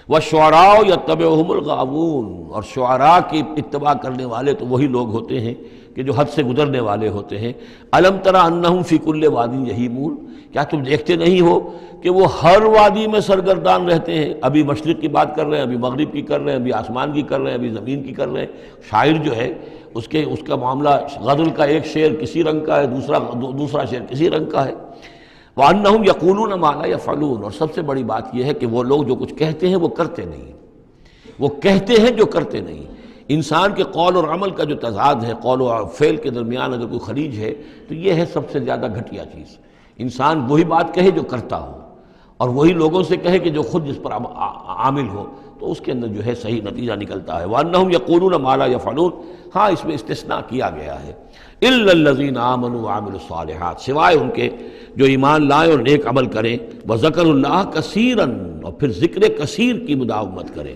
والشعراء یتبعهم الغاوون، اور شعراء کی اتباع کرنے والے تو وہی لوگ ہوتے ہیں کہ جو حد سے گزرنے والے ہوتے ہیں۔ الم تر انہم فی کل واد یہیمون، کیا تم دیکھتے نہیں ہو کہ وہ ہر وادی میں سرگردان رہتے ہیں؟ ابھی مشرق کی بات کر رہے ہیں، ابھی مغرب کی کر رہے ہیں، ابھی آسمان کی کر رہے ہیں، ابھی زمین کی کر رہے ہیں۔ شاعر جو ہے اس کا معاملہ غزل کا ایک شعر کسی رنگ کا ہے، دوسرا شعر کسی رنگ کا ہے۔ وَأَنَّهُمْ يَقُولُونَ مَا لَا يَفْعَلُونَ، اور سب سے بڑی بات یہ ہے کہ وہ لوگ جو کچھ کہتے ہیں وہ کرتے نہیں، وہ کہتے ہیں جو کرتے نہیں۔ انسان کے قول اور عمل کا جو تضاد ہے، قول و فعل کے درمیان اگر کوئی خلیج ہے تو یہ ہے سب سے زیادہ گھٹیا چیز۔ انسان وہی بات کہے جو کرتا ہو، اور وہی لوگوں سے کہے کہ جو خود جس پر عامل ہو، تو اس کے اندر جو ہے صحیح نتیجہ نکلتا ہے۔ وَأَنَّهُمْ يَقُولُونَ مَا لَا يَفْعَلُونَ، ہاں اس میں استثناء کیا گیا ہے، الا الذین آمنوا وعملوا الصالحات، سوائے ان کے جو ایمان لائیں اور نیک عمل کریں، وذکروا اللہ کثیرا، اور پھر ذکر کثیر کی مداومت کریں۔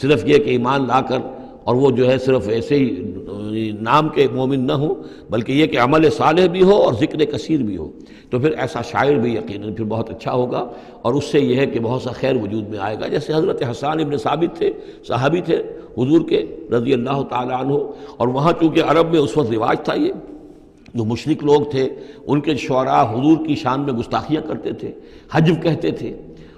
صرف یہ کہ ایمان لا کر اور وہ جو ہے صرف ایسے ہی نام کے مومن نہ ہو، بلکہ یہ کہ عمل صالح بھی ہو اور ذکر کثیر بھی ہو، تو پھر ایسا شاعر بھی یقیناً پھر بہت اچھا ہوگا، اور اس سے یہ ہے کہ بہت سا خیر وجود میں آئے گا۔ جیسے حضرت حسان ابن ثابت تھے، صحابی تھے حضور کے رضی اللہ تعالیٰ عنہ، اور وہاں چونکہ عرب میں اس وقت رواج تھا، یہ جو مشرک لوگ تھے ان کے شعراء حضور کی شان میں گستاخیاں کرتے تھے، حجب کہتے تھے،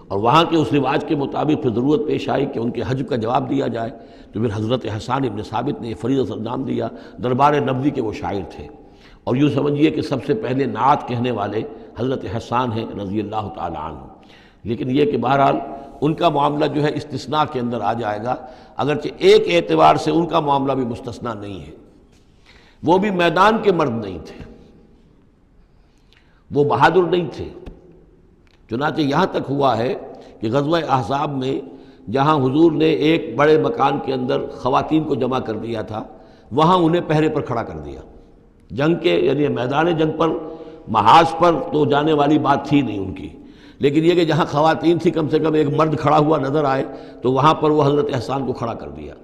اور وہاں کے اس رواج کے مطابق پھر ضرورت پیش آئی کہ ان کے حجب کا جواب دیا جائے، تو پھر حضرت حسان ابن ثابت نے یہ فریضہ نام دیا، دربار نبوی کے وہ شاعر تھے، اور یوں سمجھیے کہ سب سے پہلے نعت کہنے والے حضرت حسان ہیں رضی اللہ تعالیٰ عنہ۔ لیکن یہ کہ بہرحال ان کا معاملہ جو ہے استثناء کے اندر آ جائے گا، اگرچہ ایک اعتبار سے ان کا معاملہ بھی مستثنیٰ نہیں ہے، وہ بھی میدان کے مرد نہیں تھے، وہ بہادر نہیں تھے۔ چنانچہ یہاں تک ہوا ہے کہ غزوہ احزاب میں جہاں حضور نے ایک بڑے مکان کے اندر خواتین کو جمع کر دیا تھا، وہاں انہیں پہرے پر کھڑا کر دیا۔ جنگ کے یعنی میدان جنگ پر محاذ پر تو جانے والی بات تھی نہیں ان کی، لیکن یہ کہ جہاں خواتین تھی کم سے کم ایک مرد کھڑا ہوا نظر آئے تو وہاں پر وہ حضرت احسان کو کھڑا کر دیا۔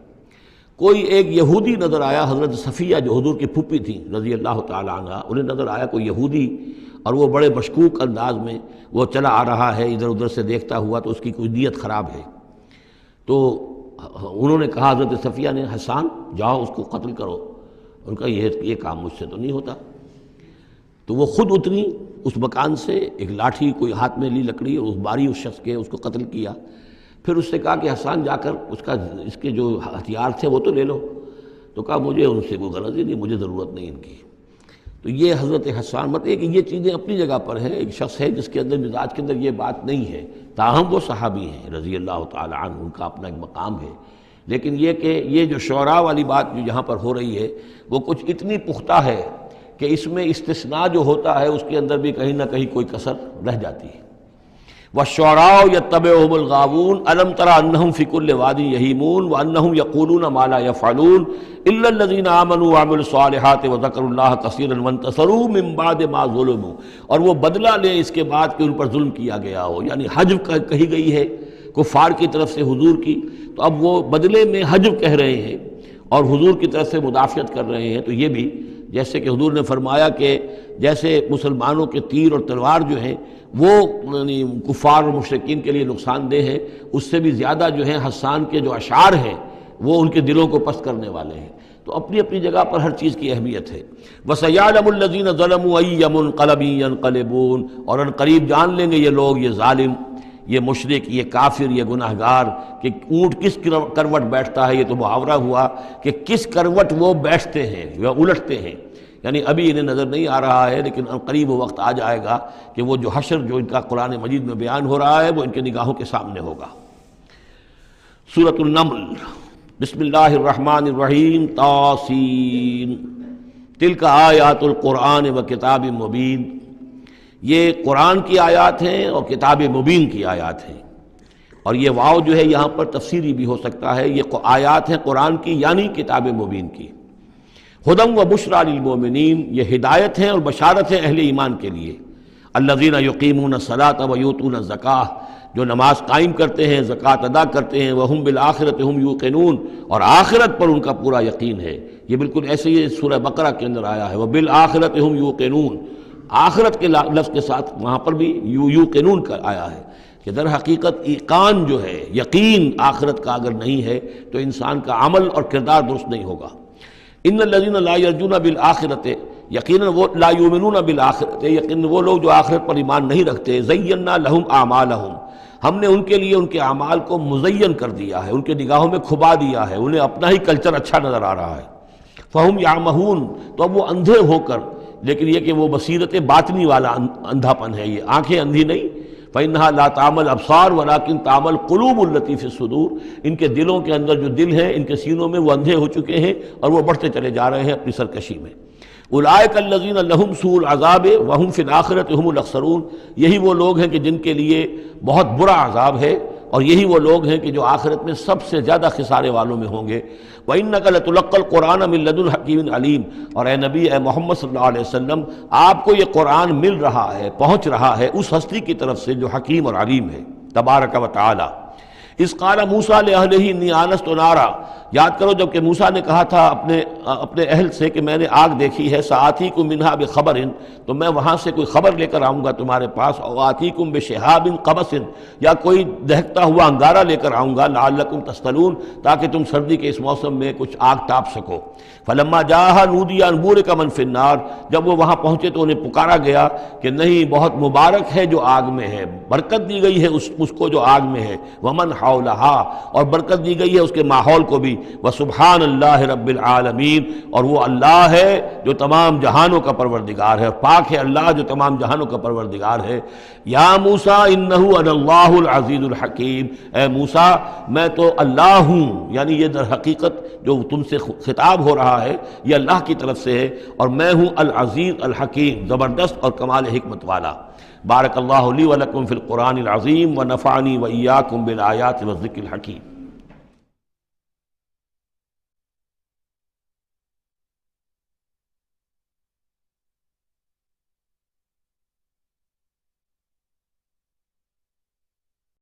کوئی ایک یہودی نظر آیا، حضرت صفیہ جو حضور کی پھوپھی تھیں رضی اللہ تعالی عنہ، انہیں نظر آیا کوئی یہودی، اور وہ بڑے مشکوک انداز میں وہ چلا آ رہا ہے ادھر ادھر سے دیکھتا ہوا، تو اس کی کوئی نیت خراب ہے۔ تو انہوں نے کہا حضرت صفیہ نے، حسان جاؤ اس کو قتل کرو۔ ان کا یہ کام مجھ سے تو نہیں ہوتا۔ تو وہ خود اتری اس مکان سے، ایک لاٹھی کوئی ہاتھ میں لی لکڑی، اور اس باری اس شخص کے اس کو قتل کیا۔ پھر اس سے کہا کہ حسان جا کر اس کے جو ہتھیار تھے وہ تو لے لو۔ تو کہا مجھے ان سے کوئی غرض ہی نہیں، مجھے ضرورت نہیں ان کی۔ تو یہ حضرت حسان مطلب کہ یہ چیزیں اپنی جگہ پر ہیں، ایک شخص ہے جس کے اندر مزاج کے اندر یہ بات نہیں ہے، تاہم وہ صحابی ہیں رضی اللہ تعالی عنہ، ان کا اپنا ایک مقام ہے۔ لیکن یہ کہ یہ جو شعراء والی بات جو یہاں پر ہو رہی ہے وہ کچھ اتنی پختہ ہے کہ اس میں استثناء جو ہوتا ہے اس کے اندر بھی کہیں نہ کہیں کوئی کسر رہ جاتی ہے۔ وَالشُّعَرَاءُ يَتَّبِعُهُمُ الْغَاوُونَ أَلَمْ تَرَ أَنَّهُمْ فِي كُلِّ وَادٍ يَهِيمُونَ وَأَنَّهُمْ يَقُولُونَ مَا لَا يَفْعَلُونَ إِلَّا الَّذِينَ آمَنُوا وَعَمِلُوا الصَّالِحَاتِ وَذَكَرُوا اللَّهَ كَثِيرًا وَانتَصَرُوا مِن بَعْدِ مَا ظُلِمُوا، اور وہ بدلہ لیں اس کے بعد کہ ان پر ظلم کیا گیا ہو، یعنی حجب کہی گئی ہے کفار کی طرف سے حضور کی، تو اب وہ بدلے میں حجب کہہ رہے ہیں اور حضور کی طرف سے مدافعت کر رہے ہیں۔ تو یہ بھی جیسے کہ حضور نے فرمایا کہ جیسے مسلمانوں کے تیر اور تلوار جو ہیں وہ یعنی کفار اور مشرکین کے لیے نقصان دہ ہیں، اس سے بھی زیادہ جو ہے حسان کے جو اشعار ہیں وہ ان کے دلوں کو پست کرنے والے ہیں۔ تو اپنی اپنی جگہ پر ہر چیز کی اہمیت ہے۔ وَسَيَعْلَمُ الَّذِينَ ظَلَمُوا أَيَّ مُنقَلَبٍ يَنقَلِبُونَ، اور ان قریب جان لیں گے یہ لوگ، یہ ظالم، یہ مشرک، یہ کافر، یہ گناہگار، کہ اونٹ کس کروٹ بیٹھتا ہے۔ یہ تو محاورہ ہوا کہ کس کروٹ وہ بیٹھتے ہیں یا الٹتے ہیں، یعنی ابھی انہیں نظر نہیں آ رہا ہے، لیکن قریب وہ وقت آ جائے گا کہ وہ جو حشر جو ان کا قرآن مجید میں بیان ہو رہا ہے وہ ان کے نگاہوں کے سامنے ہوگا۔ سورۃ النمل، بسم اللہ الرحمن الرحیم، طاسین، تلک آیات القرآن و کتاب مبین، یہ قرآن کی آیات ہیں اور کتاب مبین کی آیات ہیں، اور یہ واو جو ہے یہاں پر تفسیری بھی ہو سکتا ہے، یہ آیات ہیں قرآن کی یعنی کتاب مبین کی۔ ہدی و بشریٰ للمؤمنین، یہ ہدایت ہے اور بشارت ہے اہل ایمان کے لیے۔ الذین یقیمون الصلاۃ و یؤتون الزکاۃ، جو نماز قائم کرتے ہیں، زکوٰۃ ادا کرتے ہیں، وہم بالآخرۃ ہم یوقنون، اور آخرت پر ان کا پورا یقین ہے۔ یہ بالکل ایسے ہی سورہ بقرہ کے اندر آیا ہے، وبالآخرۃ ہم یوقنون، آخرت کے لفظ کے ساتھ وہاں پر بھی یوقنون کا آیا ہے کہ در حقیقت ایقان جو ہے، یقین آخرت کا اگر نہیں ہے تو انسان کا عمل اور کردار درست نہیں ہوگا۔ ان الذین لا یرجون بالآخرۃ، یقیناً وہ لا یؤمنون بالآخرۃ، یقیناً وہ لوگ جو آخرت پر ایمان نہیں رکھتے، زینا لہم اعمالہم، ہم نے ان کے لیے ان کے اعمال کو مزین کر دیا ہے، ان کے نگاہوں میں کھبا دیا ہے، انہیں اپنا ہی کلچر اچھا نظر آ رہا ہے۔ فہم یعمہون، تو اب وہ اندھے ہو کر، لیکن یہ کہ وہ بصیرت باطنی والا اندھاپن ہے، یہ آنکھیں اندھی نہیں، فإنہا لا تعمى الابصار ولكن تعمى القلوب التي في الصدور، ان کے دلوں کے اندر جو دل ہیں، ان کے سینوں میں وہ اندھے ہو چکے ہیں اور وہ بڑھتے چلے جا رہے ہیں اپنی سرکشی میں۔ اولئک الذین لہم سوء العذاب وہم فی الآخرۃ ھم الاخسرون، یہی وہ لوگ ہیں کہ جن کے لیے بہت برا عذاب ہے اور یہی وہ لوگ ہیں کہ جو آخرت میں سب سے زیادہ خسارے والوں میں ہوں گے۔ وَإِنَّكَ لَتُلَقَّى الْقُرْآنَ مِن لَدُنْ حَكِيمٍ عَلِيمٍ، اور اے نبی، اے محمد صلی اللہ علیہ وسلم، آپ کو یہ قرآن مل رہا ہے، پہنچ رہا ہے اس ہستی کی طرف سے جو حکیم اور علیم ہے، تبارک و تعالی۔ اذ قال موسیٰ لأہلہ انی آنست نارا، یاد کرو جب کہ موسیٰ نے کہا تھا اپنے اہل سے کہ میں نے آگ دیکھی ہے، سآتیکم منہا بخبر، تو میں وہاں سے کوئی خبر لے کر آؤں گا تمہارے پاس، او آتیکم بشہاب قبس، یا کوئی دہکتا ہوا انگارہ لے کر آؤں گا، لعلکم تصطلون، تاکہ تم سردی کے اس موسم میں کچھ آگ تاپ سکو۔ فلما جاءہا نودی ان بورک من فی النار، جب وہ وہاں پہنچے تو انہیں پکارا گیا کہ نہیں، بہت مبارک ہے جو آگ میں ہے، برکت دی گئی ہے اس کو جو آگ میں ہے، ومن حولہا، اور برکت دی گئی ہے اس کے ماحول کو بھی، وسبحان اللہ رب العالمین، اور وہ اللہ ہے جو تمام جہانوں کا پروردگار ہے، اور پاک ہے اللہ جو تمام جہانوں کا پروردگار ہے۔ یا موسیٰ انہ انا اللہ العزیز الحکیم، اے موسیٰ میں تو اللہ ہوں، یعنی یہ در حقیقت جو تم سے خطاب ہو رہا ہے یہ اللہ کی طرف سے ہے، اور میں ہوں العزیز الحکیم، زبردست اور کمال حکمت والا۔ بارک اللہ لی ولکم فی القرآن العظیم ونفعنی وإیاکم بالآیات والذکر الحکیم۔